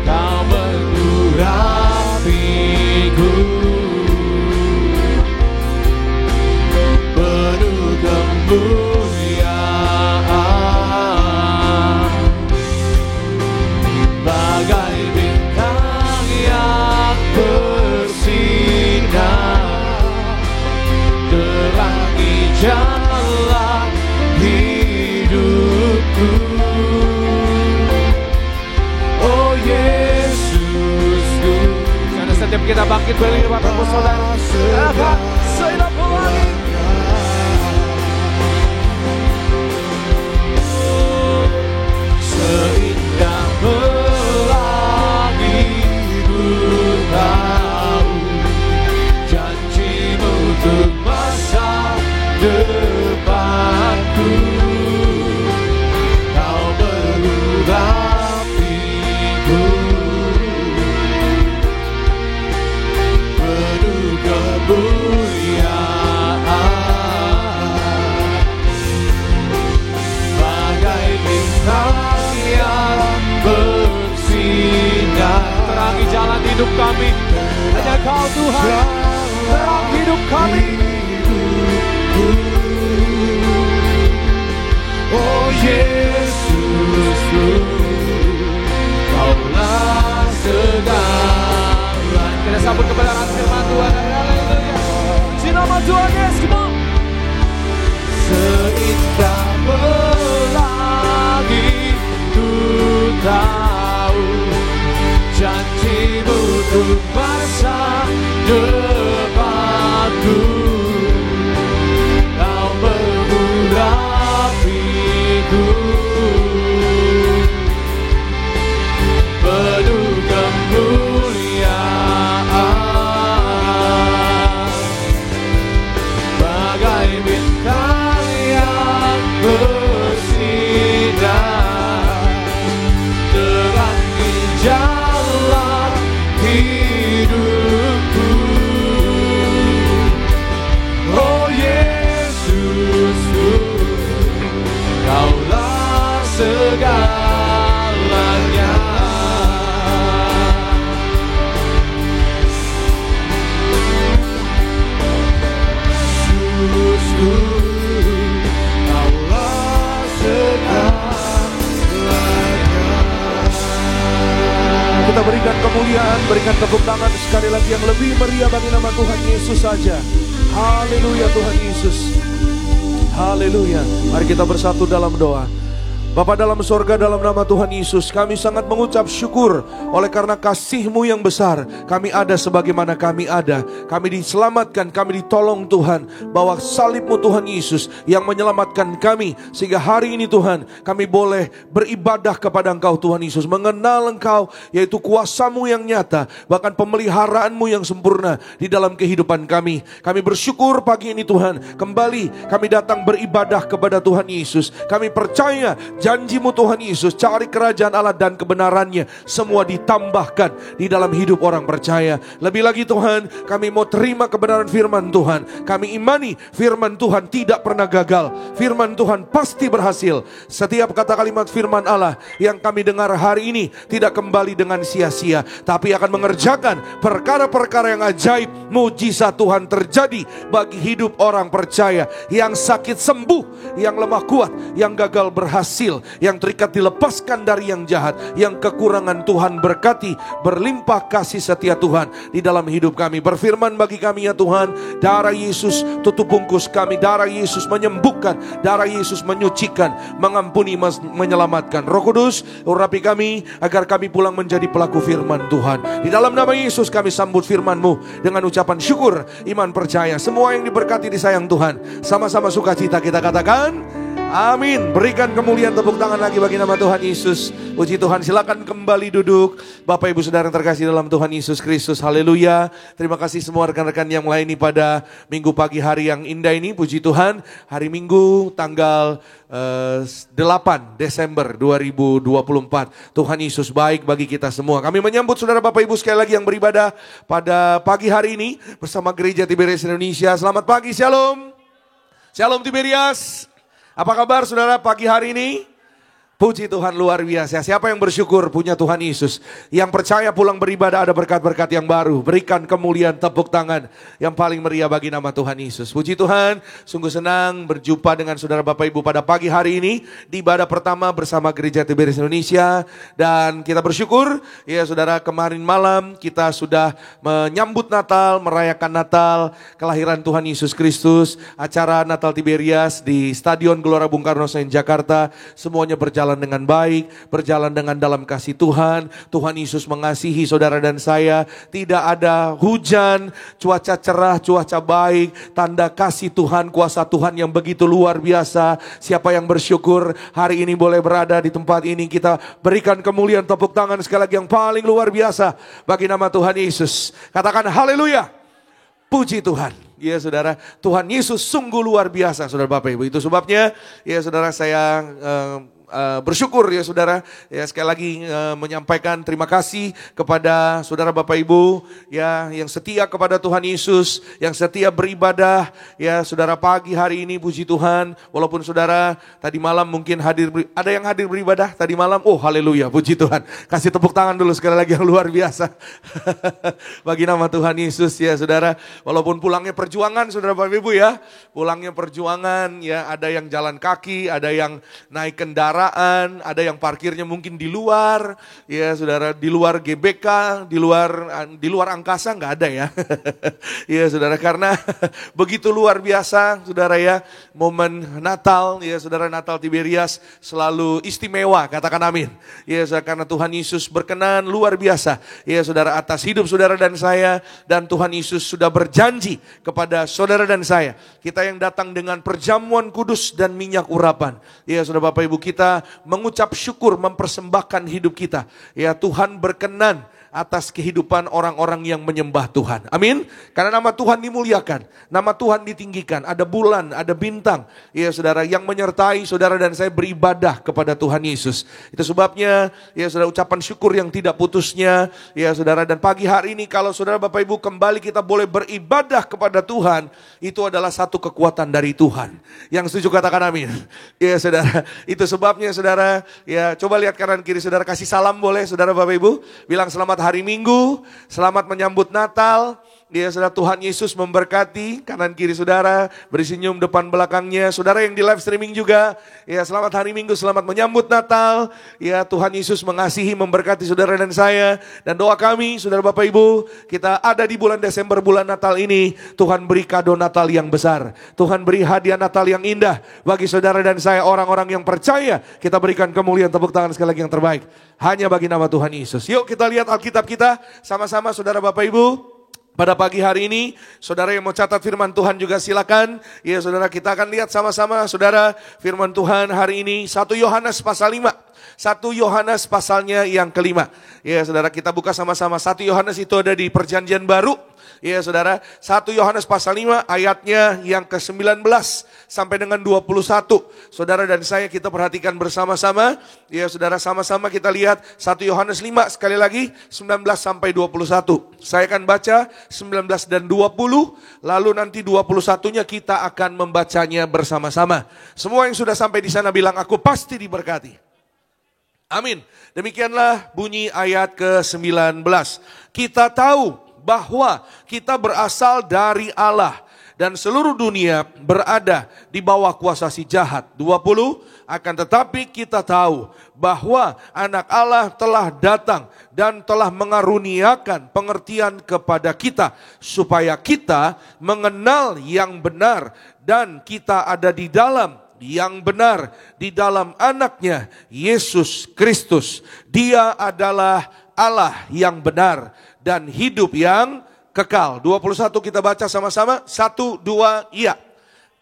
Kau mengurapiku penuh kemuliaan, bagai bintang yang bersinar, terangi jalan hidupku. Oh Yesusku, karena setiap kita bangkit balik Bapak Ibu Saudara, seindah pelangi, seindah pelangi ku tahu janji-Mu untuk masa depanku. Kau mengurapiku penuh kemuliaan, bagai bintang yang kami. Hanya Kau Tuhan, terang hidup kami. Oh Yesus, Kaulah segala. Kita sambut kebenaran firman Tuhan. Haleluya. Puji nama Tuhan Yesus. Come on. Seindah pelangi ku tahu janji-Mu untuk masa depanku. Kau mengurapiku penuh kemuliaan bagai bintang yang bersinar terangi jalan hidupku. Oh Yesus, Kaulah segalanya. Yesusku, Kaulah segalanya. Kita berikan kemuliaan, berikan tepuk tangan sekali lagi yang lebih meriah bagi nama Tuhan Yesus saja. Haleluya Tuhan Yesus. Haleluya. Mari kita bersatu dalam doa. Bapa dalam sorga, dalam nama Tuhan Yesus, kami sangat mengucap syukur oleh karena kasih-Mu yang besar. Kami ada sebagaimana kami ada. Kami diselamatkan, kami ditolong Tuhan. Bahwa salib-Mu Tuhan Yesus yang menyelamatkan kami. Sehingga hari ini Tuhan, kami boleh beribadah kepada Engkau Tuhan Yesus. Mengenal Engkau, yaitu kuasa-Mu yang nyata. Bahkan pemeliharaan-Mu yang sempurna di dalam kehidupan kami. Kami bersyukur pagi ini Tuhan. Kembali kami datang beribadah kepada Tuhan Yesus. Kami percaya janji-Mu Tuhan Yesus, cari kerajaan Allah dan kebenarannya, semua ditambahkan di dalam hidup orang percaya. Lebih lagi Tuhan, kami mau terima kebenaran firman Tuhan. Kami imani firman Tuhan tidak pernah gagal. Firman Tuhan pasti berhasil. Setiap kata kalimat firman Allah yang kami dengar hari ini tidak kembali dengan sia-sia, tapi akan mengerjakan perkara-perkara yang ajaib, mujizat Tuhan terjadi bagi hidup orang percaya. Yang sakit sembuh, yang lemah kuat, yang gagal berhasil, yang terikat dilepaskan dari yang jahat, yang kekurangan Tuhan berkati, berlimpah kasih setia Tuhan di dalam hidup kami. Berfirman bagi kami ya Tuhan, darah Yesus tutup bungkus kami, darah Yesus menyembuhkan, darah Yesus menyucikan, mengampuni, menyelamatkan. Roh Kudus, urapi kami agar kami pulang menjadi pelaku firman Tuhan. Di dalam nama Yesus kami sambut firman-Mu dengan ucapan syukur, iman, percaya. Semua yang diberkati disayang Tuhan, sama-sama sukacita kita katakan amin. Berikan kemuliaan, tepuk tangan lagi bagi nama Tuhan Yesus. Puji Tuhan, silakan kembali duduk. Bapak Ibu Saudara yang terkasih dalam Tuhan Yesus Kristus. Haleluya. Terima kasih semua rekan-rekan yang melayani pada minggu pagi hari yang indah ini. Puji Tuhan, hari Minggu tanggal 8 Desember 2024. Tuhan Yesus baik bagi kita semua. Kami menyambut Saudara Bapak Ibu sekali lagi yang beribadah pada pagi hari ini bersama Gereja Tiberias Indonesia. Selamat pagi, Shalom. Shalom Tiberias. Apa kabar saudara pagi hari ini? Puji Tuhan, luar biasa. Siapa yang bersyukur punya Tuhan Yesus? Yang percaya pulang beribadah ada berkat-berkat yang baru. Berikan kemuliaan, tepuk tangan yang paling meriah bagi nama Tuhan Yesus. Puji Tuhan, sungguh senang berjumpa dengan saudara Bapak Ibu pada pagi hari ini di ibadah pertama bersama Gereja Tiberias Indonesia. Dan kita bersyukur ya saudara, kemarin malam kita sudah menyambut Natal, merayakan Natal, kelahiran Tuhan Yesus Kristus. Acara Natal Tiberias di Stadion Gelora Bung Karno Senayan Jakarta, semuanya berjalan dengan baik, berjalan dengan dalam kasih Tuhan. Tuhan Yesus mengasihi saudara dan saya. Tidak ada hujan, cuaca cerah, cuaca baik, tanda kasih Tuhan, kuasa Tuhan yang begitu luar biasa. Siapa yang bersyukur hari ini boleh berada di tempat ini, kita berikan kemuliaan, tepuk tangan sekali lagi yang paling luar biasa bagi nama Tuhan Yesus. Katakan haleluya. Puji Tuhan. Ya saudara, Tuhan Yesus sungguh luar biasa saudara Bapak Ibu. Itu sebabnya ya saudara, saya bersyukur ya saudara, ya sekali lagi menyampaikan terima kasih kepada saudara Bapak Ibu ya yang setia kepada Tuhan Yesus, yang setia beribadah ya saudara. Pagi hari ini puji Tuhan, walaupun saudara tadi malam mungkin ada yang hadir beribadah tadi malam, oh haleluya, puji Tuhan. Kasih tepuk tangan dulu sekali lagi yang luar biasa bagi nama Tuhan Yesus ya saudara. Walaupun pulangnya perjuangan saudara Bapak Ibu ya, pulangnya perjuangan ya, ada yang jalan kaki, ada yang naik kendaraan, ada yang parkirnya mungkin di luar, ya saudara, di luar GBK, di luar angkasa nggak ada ya, ya saudara, karena begitu luar biasa, saudara ya, momen Natal, ya saudara, Natal Tiberias selalu istimewa, katakan amin, ya saudara, karena Tuhan Yesus berkenan luar biasa, ya saudara, atas hidup saudara dan saya, dan Tuhan Yesus sudah berjanji kepada saudara dan saya, kita yang datang dengan perjamuan kudus dan minyak urapan. Ya saudara Bapak Ibu, kita mengucap syukur, mempersembahkan hidup kita. Ya Tuhan berkenan atas kehidupan orang-orang yang menyembah Tuhan. Amin. Karena nama Tuhan dimuliakan, nama Tuhan ditinggikan. Ada bulan, ada bintang, ya saudara, yang menyertai saudara dan saya beribadah kepada Tuhan Yesus. Itu sebabnya ya saudara, ucapan syukur yang tidak putusnya ya saudara. Dan pagi hari ini kalau saudara Bapak Ibu kembali kita boleh beribadah kepada Tuhan, itu adalah satu kekuatan dari Tuhan. Yang setuju katakan amin. Ya saudara, itu sebabnya saudara, ya coba lihat kanan kiri saudara, kasih salam boleh saudara Bapak Ibu, bilang selamat hari Minggu, selamat menyambut Natal. Ya saudara, Tuhan Yesus memberkati. Kanan kiri saudara, beri senyum depan belakangnya. Saudara yang di live streaming juga, ya selamat hari Minggu, selamat menyambut Natal. Ya Tuhan Yesus mengasihi, memberkati saudara dan saya. Dan doa kami saudara Bapak Ibu, kita ada di bulan Desember, bulan Natal ini, Tuhan beri kado Natal yang besar, Tuhan beri hadiah Natal yang indah bagi saudara dan saya, orang-orang yang percaya. Kita berikan kemuliaan, tepuk tangan sekali lagi yang terbaik hanya bagi nama Tuhan Yesus. Yuk kita lihat Alkitab kita sama-sama saudara Bapak Ibu. Pada pagi hari ini, saudara yang mau catat firman Tuhan juga silakan. Ya saudara, kita akan lihat sama-sama saudara firman Tuhan hari ini 1 Yohanes pasal 5. 1 Yohanes pasalnya yang kelima. Ya saudara, kita buka sama-sama. 1 Yohanes itu ada di Perjanjian Baru. Ya saudara, 1 Yohanes pasal 5 ayatnya yang ke-19 sampai dengan 21. Saudara dan saya kita perhatikan bersama-sama. Ya saudara, sama-sama kita lihat 1 Yohanes 5 sekali lagi 19 sampai 21. Saya akan baca 19 dan 20, lalu nanti 21-nya kita akan membacanya bersama-sama. Semua yang sudah sampai di sana bilang aku pasti diberkati. Amin. Demikianlah bunyi ayat ke-19. Kita tahu bahwa kita berasal dari Allah dan seluruh dunia berada di bawah kuasa si jahat. 20, akan tetapi kita tahu bahwa anak Allah telah datang dan telah mengaruniakan pengertian kepada kita supaya kita mengenal yang benar dan kita ada di dalam yang benar, di dalam anaknya Yesus Kristus. Dia adalah Allah yang benar dan hidup yang kekal. 21 kita baca sama-sama. 1, 2, iya.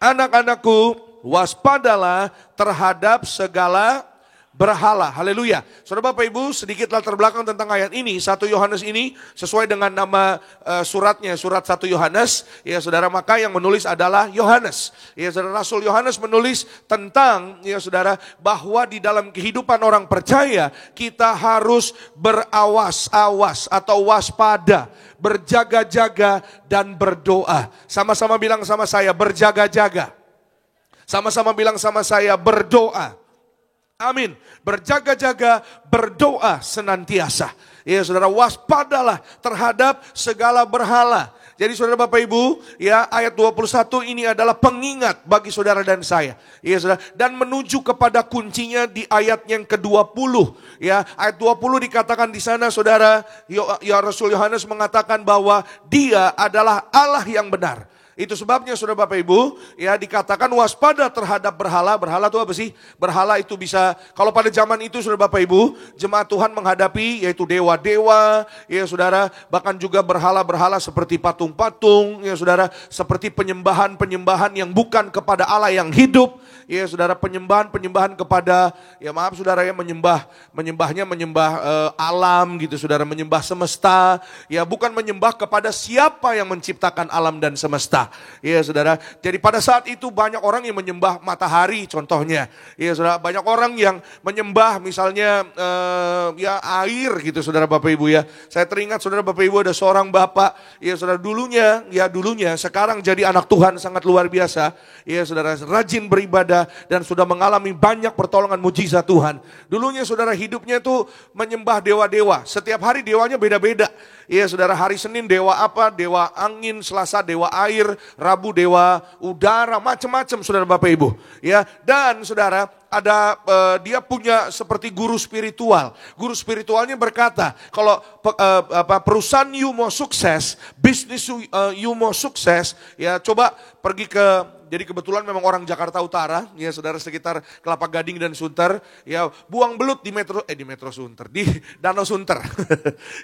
Anak-anakku, waspadalah terhadap segala berhala. Haleluya. Saudara Bapak Ibu, sedikit latar belakang tentang ayat ini. 1 Yohanes ini sesuai dengan nama suratnya, surat 1 Yohanes. Ya saudara, maka yang menulis adalah Yohanes. Ya saudara, Rasul Yohanes menulis tentang ya saudara, bahwa di dalam kehidupan orang percaya kita harus berawas-awas atau waspada, berjaga-jaga dan berdoa. Sama-sama bilang sama saya, berjaga-jaga. Sama-sama bilang sama saya, berdoa. Amin. Berjaga-jaga, berdoa senantiasa. Ya saudara, waspadalah terhadap segala berhala. Jadi saudara Bapak Ibu, ya ayat 21 ini adalah pengingat bagi saudara dan saya. Ya saudara, dan menuju kepada kuncinya di ayat yang ke-20. Ya, ayat 20 dikatakan di sana saudara, ya Rasul Yohanes mengatakan bahwa dia adalah Allah yang benar. Itu sebabnya saudara Bapak Ibu, ya dikatakan waspada terhadap berhala. Berhala itu apa sih? Berhala itu bisa, kalau pada zaman itu saudara Bapak Ibu, jemaat Tuhan menghadapi yaitu dewa-dewa, ya saudara, bahkan juga berhala-berhala seperti patung-patung, ya saudara, seperti penyembahan-penyembahan yang bukan kepada Allah yang hidup, ya saudara, penyembahan-penyembahan kepada, ya maaf saudara ya, menyembah alam gitu saudara, menyembah semesta, ya bukan menyembah kepada siapa yang menciptakan alam dan semesta. mujisa. Ya saudara, jadi pada saat itu banyak orang yang menyembah matahari contohnya. Ya saudara, banyak orang yang menyembah misalnya ya air gitu saudara Bapak Ibu ya. Saya teringat saudara Bapak Ibu ada seorang bapak, ya saudara dulunya, sekarang jadi anak Tuhan sangat luar biasa. Ya saudara, rajin beribadah dan sudah mengalami banyak pertolongan mujizat Tuhan. Dulunya saudara hidupnya itu menyembah dewa-dewa. Setiap hari dewanya beda-beda. Ya saudara, hari Senin dewa apa? Dewa angin, Selasa dewa air, Rabu dewa udara, macam-macam saudara Bapak Ibu. Ya, dan saudara ada dia punya seperti guru spiritual. Guru spiritualnya berkata, kalau perusahaan you mau sukses, bisnis you mau sukses, ya coba pergi ke, jadi kebetulan memang orang Jakarta Utara, ya saudara, sekitar Kelapa Gading dan Sunter, ya buang belut di Metro Sunter, di Danau Sunter.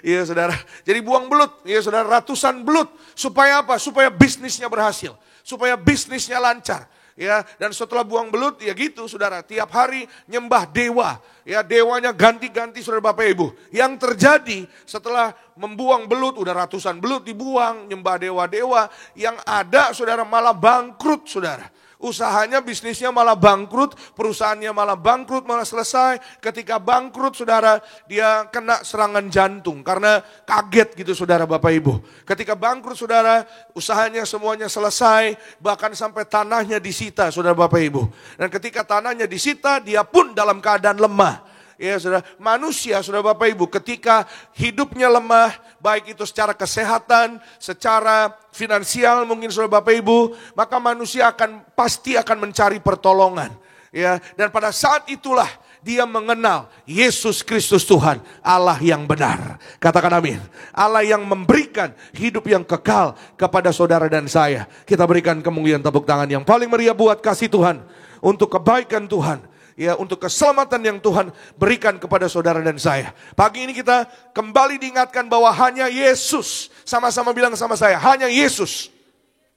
Ya saudara, jadi buang belut, ya saudara, ratusan belut. Supaya apa? Supaya bisnisnya berhasil, supaya bisnisnya lancar. Ya, dan setelah buang belut, ya gitu saudara, tiap hari nyembah dewa. Ya, dewanya ganti-ganti saudara Bapak Ibu. Yang terjadi setelah membuang belut, udah ratusan belut dibuang, nyembah dewa-dewa. Yang ada saudara malah bangkrut saudara. Usahanya, bisnisnya malah bangkrut, perusahaannya malah bangkrut, malah selesai. Ketika bangkrut saudara, dia kena serangan jantung karena kaget gitu saudara Bapak Ibu. Ketika bangkrut saudara, usahanya semuanya selesai, bahkan sampai tanahnya disita saudara Bapak Ibu. Dan ketika tanahnya disita, dia pun dalam keadaan lemah. Ya saudara, manusia saudara Bapak Ibu ketika hidupnya lemah, baik itu secara kesehatan, secara finansial mungkin saudara Bapak Ibu, maka manusia pasti akan mencari pertolongan. Ya, dan pada saat itulah dia mengenal Yesus Kristus Tuhan, Allah yang benar. Katakan amin. Allah yang memberikan hidup yang kekal kepada saudara dan saya. Kita berikan kemuliaan tepuk tangan yang paling meriah buat kasih Tuhan, untuk kebaikan Tuhan. Ya, untuk keselamatan yang Tuhan berikan kepada saudara dan saya. Pagi ini kita kembali diingatkan bahwa hanya Yesus. Sama-sama bilang sama saya, hanya Yesus.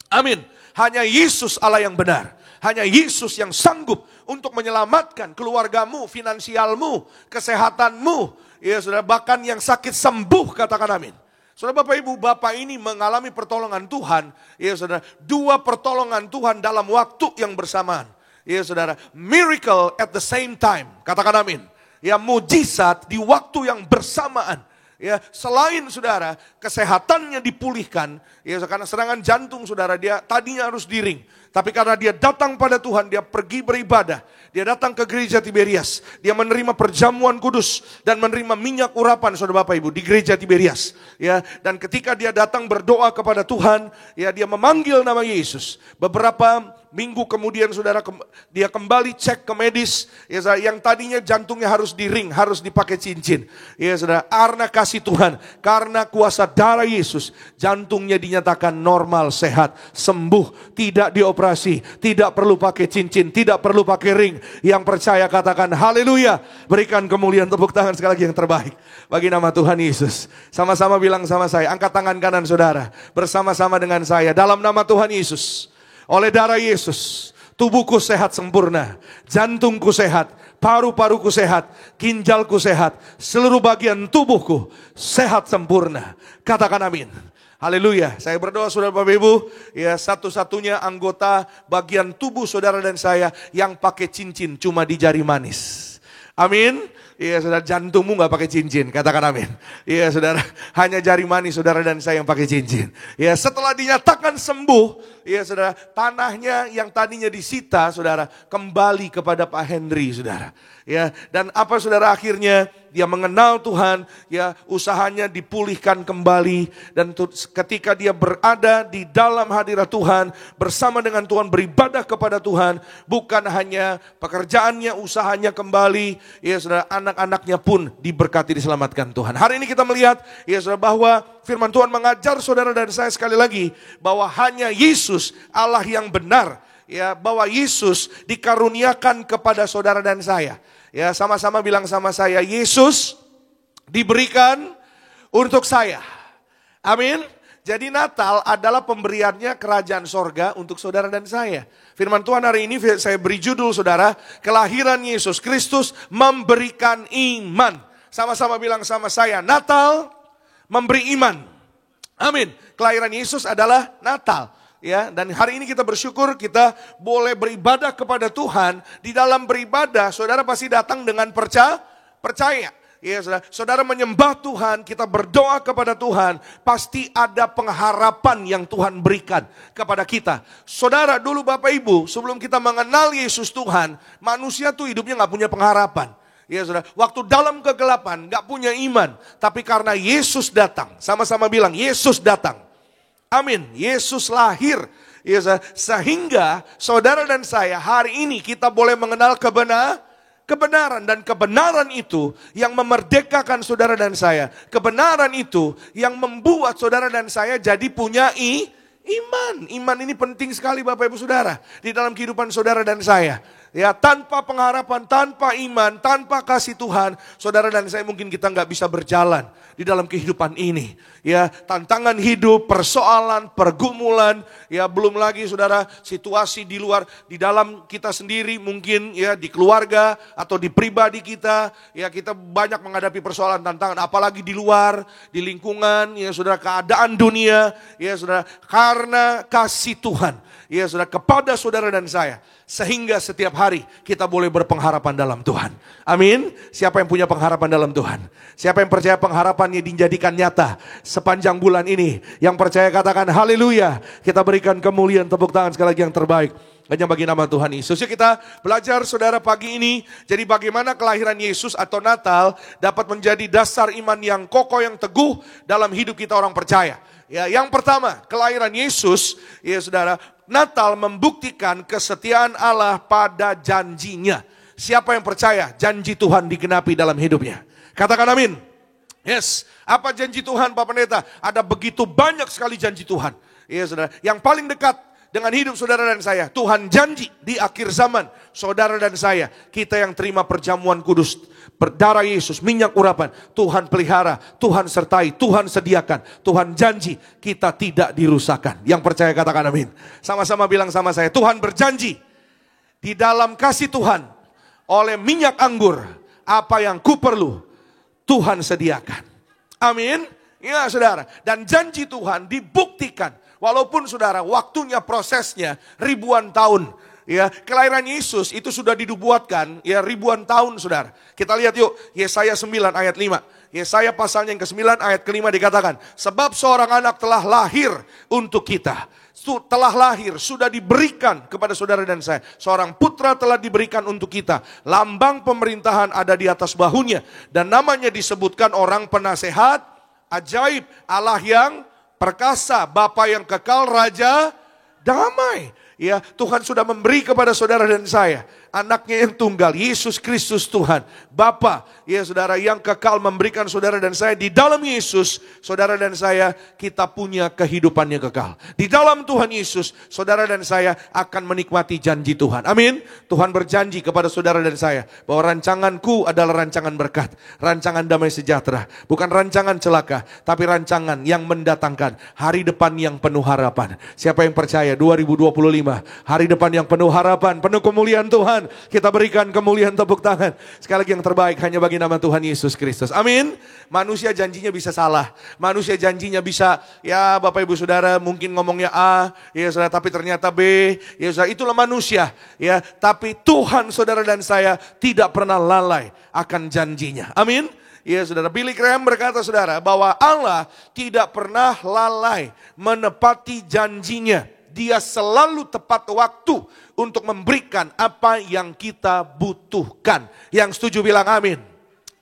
Amin. Hanya Yesus Allah yang benar. Hanya Yesus yang sanggup untuk menyelamatkan keluargamu, finansialmu, kesehatanmu. Ya saudara, bahkan yang sakit sembuh, katakan amin. Saudara Bapak Ibu, Bapak ini mengalami pertolongan Tuhan. Ya saudara, 2 pertolongan Tuhan dalam waktu yang bersamaan. Ya saudara, miracle at the same time. Katakan amin. Ya, mujizat di waktu yang bersamaan. Ya, selain saudara kesehatannya dipulihkan, ya karena serangan jantung saudara, dia tadinya harus diring. Tapi karena dia datang pada Tuhan, dia pergi beribadah. Dia datang ke gereja Tiberias. Dia menerima perjamuan kudus dan menerima minyak urapan saudara Bapak Ibu di gereja Tiberias. Ya, dan ketika dia datang berdoa kepada Tuhan, ya dia memanggil nama Yesus. Beberapa minggu kemudian saudara, dia kembali cek ke medis. Ya, yang tadinya jantungnya harus diring, harus dipakai cincin. Ya saudara, karena kasih Tuhan, karena kuasa darah Yesus, jantungnya dinyatakan normal, sehat, sembuh, tidak dioperasi, tidak perlu pakai cincin, tidak perlu pakai ring. Yang percaya katakan haleluya. Berikan kemuliaan tepuk tangan sekali lagi yang terbaik bagi nama Tuhan Yesus. Sama-sama bilang sama saya, angkat tangan kanan saudara, bersama-sama dengan saya, dalam nama Tuhan Yesus. Oleh darah Yesus, tubuhku sehat sempurna, jantungku sehat, paru-paruku sehat, ginjalku sehat, seluruh bagian tubuhku sehat sempurna. Katakan amin. Haleluya. Saya berdoa saudara Bapak Ibu, ya satu-satunya anggota bagian tubuh saudara dan saya yang pakai cincin cuma di jari manis. Amin. Iya saudara, jantungmu gak pakai cincin, katakan amin. Iya saudara, hanya jari manis saudara dan saya yang pakai cincin. Ya, setelah dinyatakan sembuh, iya saudara, tanahnya yang tadinya disita saudara, kembali kepada Pak Henry saudara. Ya, dan apa saudara, akhirnya dia mengenal Tuhan, ya usahanya dipulihkan kembali, dan ketika dia berada di dalam hadirat Tuhan, bersama dengan Tuhan, beribadah kepada Tuhan, bukan hanya pekerjaannya, usahanya kembali, ya saudara, anak-anaknya pun diberkati, diselamatkan Tuhan. Hari ini kita melihat, ya saudara, bahwa firman Tuhan mengajar saudara dan saya sekali lagi, bahwa hanya Yesus Allah yang benar, ya bahwa Yesus dikaruniakan kepada saudara dan saya. Ya, sama-sama bilang sama saya, Yesus diberikan untuk saya. Amin. Jadi Natal adalah pemberiannya kerajaan sorga untuk saudara dan saya. Firman Tuhan hari ini saya beri judul saudara, kelahiran Yesus Kristus memberikan iman. Sama-sama bilang sama saya, Natal memberi iman. Amin. Kelahiran Yesus adalah Natal. Ya, dan hari ini kita bersyukur kita boleh beribadah kepada Tuhan. Di dalam beribadah, saudara pasti datang dengan percaya. Ya, saudara menyembah Tuhan, kita berdoa kepada Tuhan, pasti ada pengharapan yang Tuhan berikan kepada kita. Saudara, dulu Bapak Ibu, sebelum kita mengenal Yesus Tuhan, manusia tuh hidupnya gak punya pengharapan. Ya saudara, waktu dalam kegelapan gak punya iman, tapi karena Yesus datang, sama-sama bilang Yesus datang. Amin, Yesus lahir. Ya, sehingga saudara dan saya hari ini kita boleh mengenal kebenaran, dan kebenaran itu yang memerdekakan saudara dan saya. Kebenaran itu yang membuat saudara dan saya jadi punya iman. Iman ini penting sekali Bapak Ibu Saudara di dalam kehidupan saudara dan saya. Ya, tanpa pengharapan, tanpa iman, tanpa kasih Tuhan, saudara dan saya mungkin kita nggak bisa berjalan di dalam kehidupan ini. Ya, tantangan hidup, persoalan, pergumulan, ya belum lagi saudara situasi di luar, di dalam kita sendiri mungkin ya di keluarga atau di pribadi kita, ya kita banyak menghadapi persoalan tantangan, apalagi di luar, di lingkungan, ya saudara keadaan dunia, ya saudara karena kasih Tuhan, ya saudara kepada saudara dan saya. Sehingga setiap hari kita boleh berpengharapan dalam Tuhan. Amin. Siapa yang punya pengharapan dalam Tuhan? Siapa yang percaya pengharapannya dijadikan nyata sepanjang bulan ini? Yang percaya katakan haleluya. Kita berikan kemuliaan, tepuk tangan sekali lagi yang terbaik hanya bagi nama Tuhan Yesus. Yuk kita belajar saudara pagi ini. Jadi bagaimana kelahiran Yesus atau Natal dapat menjadi dasar iman yang kokoh, yang teguh dalam hidup kita orang percaya. Ya, yang pertama, kelahiran Yesus, ya saudara, Natal membuktikan kesetiaan Allah pada janjinya. Siapa yang percaya janji Tuhan digenapi dalam hidupnya? Katakan amin. Yes, apa janji Tuhan Pak Pendeta? Ada begitu banyak sekali janji Tuhan. Ya saudara, yang paling dekat dengan hidup saudara dan saya, Tuhan janji di akhir zaman, saudara dan saya, kita yang terima perjamuan kudus, berdarah Yesus, minyak urapan, Tuhan pelihara, Tuhan sertai, Tuhan sediakan, Tuhan janji kita tidak dirusakkan. Yang percaya katakan amin. Sama-sama bilang sama saya, Tuhan berjanji di dalam kasih Tuhan, oleh minyak anggur, apa yang ku perlu, Tuhan sediakan. Amin. Ya saudara, dan janji Tuhan dibuktikan. Walaupun saudara waktunya prosesnya ribuan tahun. Ya, kelahiran Yesus itu sudah dinubuatkan ya ribuan tahun saudara. Kita lihat yuk Yesaya 9 ayat 5. Yesaya pasalnya yang ke-9 ayat ke-5 dikatakan, sebab seorang anak telah lahir untuk kita. Telah lahir, sudah diberikan kepada saudara dan saya. Seorang putra telah diberikan untuk kita. Lambang pemerintahan ada di atas bahunya. Dan namanya disebutkan orang penasehat, ajaib, Allah yang perkasa, Bapa yang kekal, Raja damai. Ya, Tuhan sudah memberi kepada saudara dan saya anaknya yang tunggal, Yesus Kristus Tuhan. Bapa, ya saudara, yang kekal memberikan saudara dan saya. Di dalam Yesus, saudara dan saya, kita punya kehidupan yang kekal. Di dalam Tuhan Yesus, saudara dan saya akan menikmati janji Tuhan. Amin. Tuhan berjanji kepada saudara dan saya bahwa rancanganku adalah rancangan berkat, rancangan damai sejahtera. Bukan rancangan celaka, tapi rancangan yang mendatangkan hari depan yang penuh harapan. Siapa yang percaya 2025, hari depan yang penuh harapan, penuh kemuliaan Tuhan. Kita berikan kemuliaan, tepuk tangan sekali lagi yang terbaik hanya bagi nama Tuhan Yesus Kristus. Amin. Manusia janjinya bisa salah, manusia janjinya bisa ya Bapak Ibu Saudara mungkin ngomongnya A, ya saudara, tapi ternyata B, ya saudara, itulah manusia ya. Tapi Tuhan saudara dan saya tidak pernah lalai akan janjinya. Amin. Ya saudara, Billy Graham berkata saudara bahwa Allah tidak pernah lalai menepati janjinya. Dia selalu tepat waktu untuk memberikan apa yang kita butuhkan. Yang setuju bilang amin.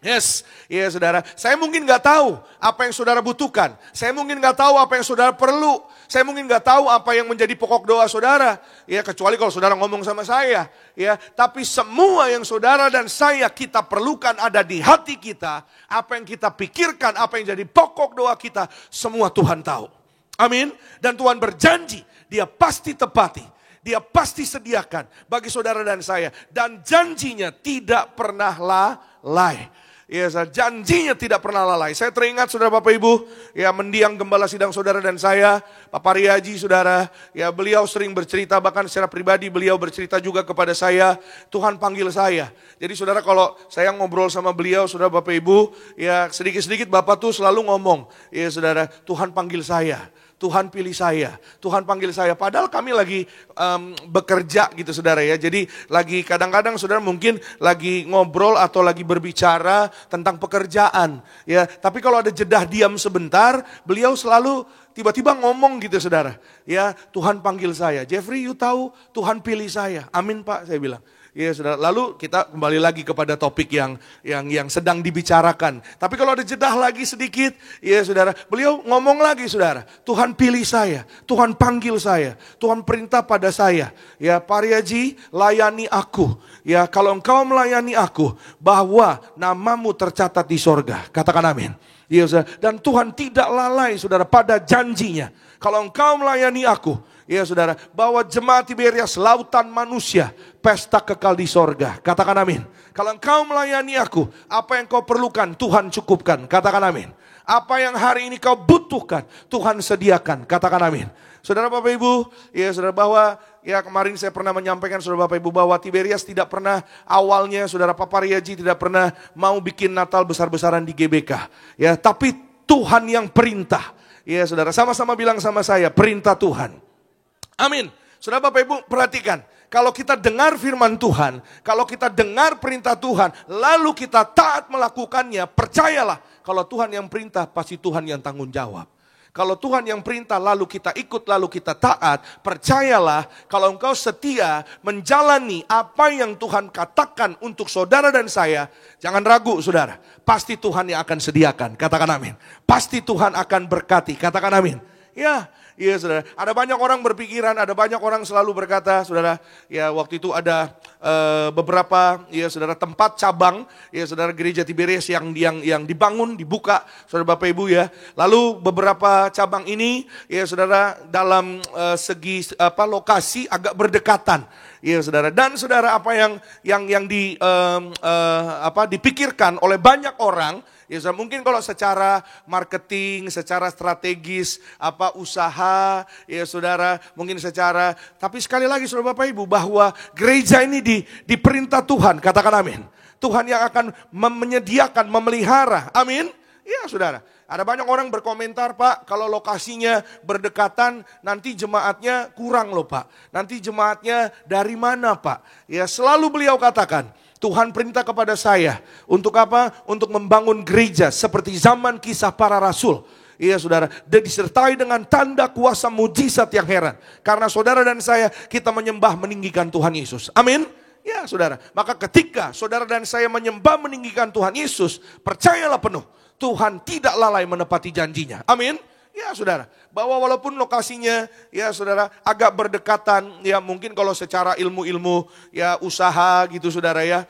Yes, ya saudara. Saya mungkin gak tahu apa yang saudara butuhkan. Saya mungkin gak tahu apa yang saudara perlu. Saya mungkin gak tahu apa yang menjadi pokok doa saudara. Ya, kecuali kalau saudara ngomong sama saya. Ya, tapi semua yang saudara dan saya kita perlukan ada di hati kita. Apa yang kita pikirkan, apa yang jadi pokok doa kita, semua Tuhan tahu. Amin. Dan Tuhan berjanji, Dia pasti tepati. Dia pasti sediakan bagi saudara dan saya. Dan janjinya tidak pernah lalai. Ya, janjinya tidak pernah lalai. Saya teringat saudara Bapak Ibu, ya mendiang gembala sidang saudara dan saya, Pak Riaji saudara, ya beliau sering bercerita, bahkan secara pribadi beliau bercerita juga kepada saya, Tuhan panggil saya. Jadi saudara kalau saya ngobrol sama beliau, saudara Bapak Ibu, ya sedikit-sedikit Bapak tuh selalu ngomong, ya saudara, Tuhan panggil saya. Tuhan pilih saya, Tuhan panggil saya. Padahal kami lagi bekerja gitu saudara ya. Jadi lagi kadang-kadang saudara mungkin lagi ngobrol atau lagi berbicara tentang pekerjaan. Ya, tapi kalau ada jeda diam sebentar, beliau selalu tiba-tiba ngomong gitu saudara. Ya, Tuhan panggil saya. Jeffrey, you tahu Tuhan pilih saya. Amin Pak, saya bilang. Ya saudara, lalu kita kembali lagi kepada topik yang sedang dibicarakan. Tapi kalau ada jeda lagi sedikit, ya saudara, beliau ngomong lagi saudara, Tuhan pilih saya, Tuhan panggil saya, Tuhan perintah pada saya. Ya Pariaji, layani aku. Ya kalau engkau melayani aku, bahwa namamu tercatat di sorga. Katakan amin. Ya saudara, dan Tuhan tidak lalai saudara pada janjinya. Kalau engkau melayani aku, ya saudara, bahwa jemaat Tiberias lautan manusia, pesta kekal di sorga. Katakan amin. Kalau engkau melayani aku, apa yang kau perlukan Tuhan cukupkan. Katakan amin. Apa yang hari ini kau butuhkan Tuhan sediakan. Katakan amin. Saudara Bapak Ibu, ya saudara, bahwa ya kemarin saya pernah menyampaikan saudara Bapak Ibu bahwa Tiberias tidak pernah awalnya saudara Papa Riaji tidak pernah mau bikin Natal besar-besaran di GBK. Ya, tapi Tuhan yang perintah. Ya saudara, sama-sama bilang sama saya, perintah Tuhan. Amin. Saudara Bapak Ibu perhatikan, kalau kita dengar firman Tuhan, kalau kita dengar perintah Tuhan, lalu kita taat melakukannya, percayalah kalau Tuhan yang perintah pasti Tuhan yang tanggung jawab. Kalau Tuhan yang perintah lalu kita ikut, lalu kita taat, percayalah kalau engkau setia menjalani apa yang Tuhan katakan untuk saudara dan saya, jangan ragu saudara, pasti Tuhan yang akan sediakan, katakan amin. Pasti Tuhan akan berkati, katakan amin. Ya, iya saudara, ada banyak orang berpikiran, ada banyak orang selalu berkata, saudara, ya waktu itu ada beberapa, ya saudara, tempat cabang, ya saudara, gereja Tiberias yang dibangun, dibuka, saudara Bapak Ibu ya. Lalu beberapa cabang ini, ya saudara, dalam segi lokasi agak berdekatan, ya saudara. Dan saudara, apa yang dipikirkan oleh banyak orang, ya saudara, mungkin kalau secara marketing, secara strategis, usaha, ya saudara, mungkin secara, tapi sekali lagi saudara Bapak Ibu, bahwa gereja ini diperintah Tuhan, katakan amin. Tuhan yang akan menyediakan, memelihara, amin. Ya saudara, ada banyak orang berkomentar, Pak, kalau lokasinya berdekatan, nanti jemaatnya kurang loh Pak. Nanti jemaatnya dari mana Pak? Ya selalu beliau katakan, Tuhan perintah kepada saya, untuk apa? Untuk membangun gereja seperti zaman kisah para rasul. Iya saudara, dan disertai dengan tanda kuasa mujizat yang heran. Karena saudara dan saya, kita menyembah meninggikan Tuhan Yesus. Amin. Ya saudara, maka ketika saudara dan saya menyembah meninggikan Tuhan Yesus, percayalah penuh, Tuhan tidak lalai menepati janjinya. Amin. Ya saudara, bahwa walaupun lokasinya ya saudara agak berdekatan, ya mungkin kalau secara ilmu-ilmu ya usaha gitu saudara ya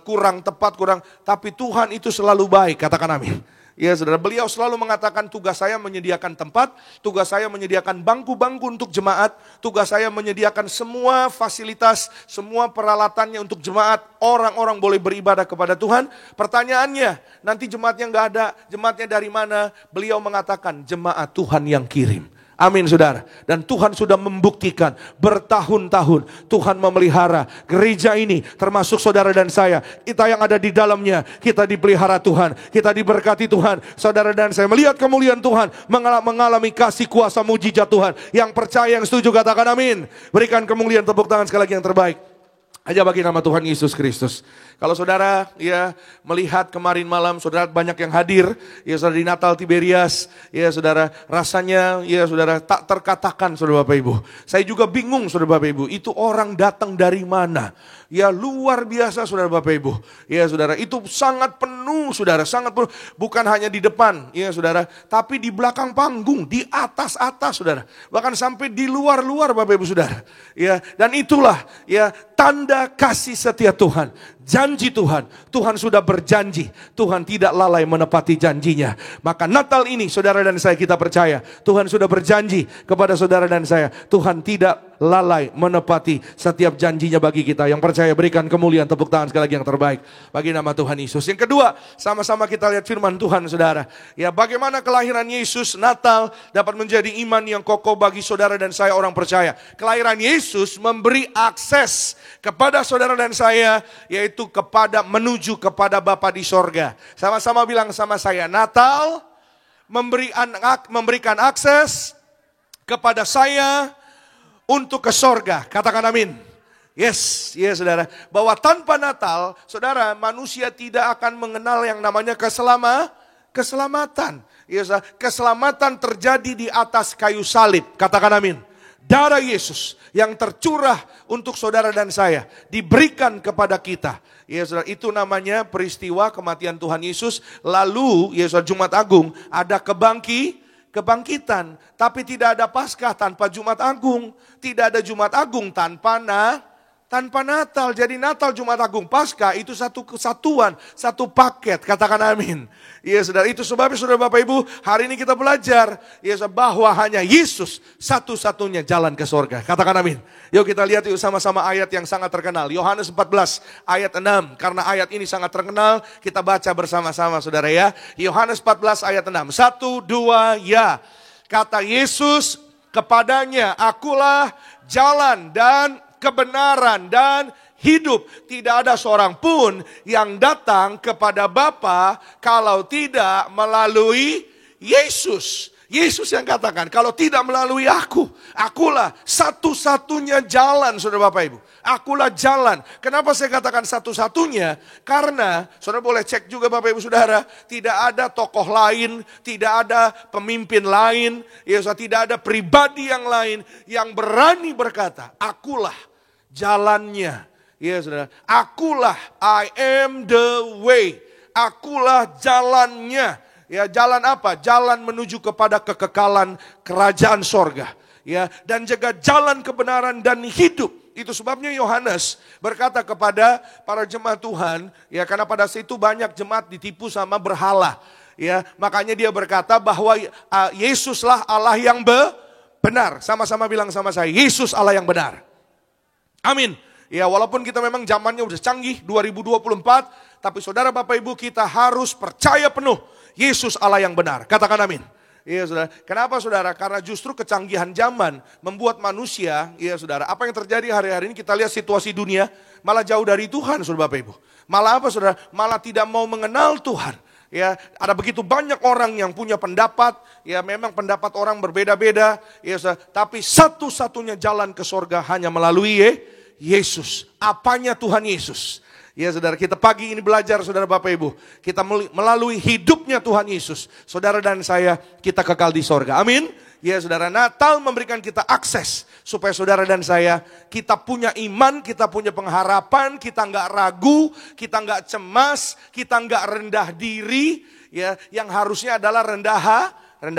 kurang tepat, tapi Tuhan itu selalu baik, katakan amin. Ya saudara, beliau selalu mengatakan tugas saya menyediakan tempat, tugas saya menyediakan bangku-bangku untuk jemaat, tugas saya menyediakan semua fasilitas, semua peralatannya untuk jemaat, orang-orang boleh beribadah kepada Tuhan. Pertanyaannya, nanti jemaatnya nggak ada, jemaatnya dari mana? Beliau mengatakan jemaat Tuhan yang kirim. Amin saudara. Dan Tuhan sudah membuktikan bertahun-tahun Tuhan memelihara gereja ini, termasuk saudara dan saya. Kita yang ada di dalamnya, kita dipelihara Tuhan, kita diberkati Tuhan. Saudara dan saya melihat kemuliaan Tuhan, mengalami kasih kuasa mujizat Tuhan. Yang percaya, yang setuju katakan amin. Berikan kemuliaan, tepuk tangan sekali lagi yang terbaik aja bagi nama Tuhan Yesus Kristus. Kalau saudara ya melihat kemarin malam, saudara banyak yang hadir, ya saudara di Natal Tiberias, ya saudara rasanya ya saudara tak terkatakan saudara Bapak Ibu. Saya juga bingung saudara Bapak Ibu, itu orang datang dari mana? Ya luar biasa saudara Bapak Ibu. Ya saudara, itu sangat penuh saudara, sangat penuh. Bukan hanya di depan ya saudara, tapi di belakang panggung, di atas-atas saudara. Bahkan sampai di luar-luar Bapak Ibu saudara. Ya, dan itulah ya tanda kasih setia Tuhan. Janji Tuhan, Tuhan sudah berjanji, Tuhan tidak lalai menepati janjinya. Maka Natal ini saudara dan saya kita percaya, Tuhan sudah berjanji kepada saudara dan saya, Tuhan tidak lalai menepati setiap janjinya bagi kita. Yang percaya berikan kemuliaan, tepuk tangan sekali lagi yang terbaik bagi nama Tuhan Yesus. Yang kedua, sama-sama kita lihat firman Tuhan saudara. Ya bagaimana kelahiran Yesus, Natal dapat menjadi iman yang kokoh bagi saudara dan saya orang percaya. Kelahiran Yesus memberi akses kepada saudara dan saya, yaitu menuju kepada Bapa di sorga. Sama-sama bilang sama saya, Natal memberikan akses kepada saya untuk ke sorga. Katakan amin. Yes, yes saudara. Bahwa tanpa Natal, saudara, manusia tidak akan mengenal yang namanya keselamatan. Yes, keselamatan terjadi di atas kayu salib. Katakan amin. Darah Yesus yang tercurah untuk saudara dan saya diberikan kepada kita. Ya saudara, itu namanya peristiwa kematian Tuhan Yesus. Lalu, ya saudara, Jumat Agung ada kebangkitan. Tapi tidak ada Paskah tanpa Jumat Agung. Tidak ada Jumat Agung tanpa Natal. Jadi Natal, Jumat Agung, Paskah itu satu kesatuan, satu paket. Katakan amin. Ya saudara, itu sebabnya saudara Bapak Ibu, hari ini kita belajar ya saudara, bahwa hanya Yesus satu-satunya jalan ke sorga. Katakan amin. Yuk kita lihat yuk sama-sama ayat yang sangat terkenal. Yohanes 14 ayat 6. Karena ayat ini sangat terkenal, kita baca bersama-sama saudara ya. Yohanes 14 ayat 6. 1, 2, ya. Kata Yesus kepadanya, akulah jalan dan kebenaran dan hidup. Tidak ada seorang pun yang datang kepada Bapa kalau tidak melalui Yesus. Yesus yang katakan, kalau tidak melalui aku, akulah satu-satunya jalan, saudara Bapak Ibu. Akulah jalan. Kenapa saya katakan satu-satunya? Karena, saudara boleh cek juga Bapak Ibu Saudara, tidak ada tokoh lain, tidak ada pemimpin lain, ya, tidak ada pribadi yang lain yang berani berkata, akulah jalannya. Ya saudara, akulah, I am the way. Akulah jalannya. Ya, jalan apa? Jalan menuju kepada kekekalan kerajaan sorga. Ya, dan juga jalan kebenaran dan hidup. Itu sebabnya Yohanes berkata kepada para jemaat Tuhan, ya karena pada saat itu banyak jemaat ditipu sama berhala. Ya, makanya dia berkata bahwa Yesuslah Allah yang benar. Sama-sama bilang sama saya, Yesus Allah yang benar. Amin. Ya, walaupun kita memang zamannya udah canggih 2024, tapi saudara Bapak Ibu kita harus percaya penuh Yesus Allah yang benar. Katakan amin. Iya saudara. Kenapa saudara? Karena justru kecanggihan zaman membuat manusia, iya saudara, apa yang terjadi hari-hari ini kita lihat situasi dunia malah jauh dari Tuhan saudara Bapak Ibu. Malah apa saudara? Malah tidak mau mengenal Tuhan. Ya, ada begitu banyak orang yang punya pendapat, ya memang pendapat orang berbeda-beda, ya saudara, tapi satu-satunya jalan ke sorga hanya melalui Yesus. Apanya Tuhan Yesus? Ya saudara, kita pagi ini belajar saudara Bapak Ibu. Kita melalui hidupnya Tuhan Yesus. Saudara dan saya, kita kekal di sorga. Amin. Ya saudara, Natal memberikan kita akses. Supaya saudara dan saya, kita punya iman, kita punya pengharapan, kita nggak ragu, kita nggak cemas, kita nggak rendah diri. Ya, yang harusnya adalah rendah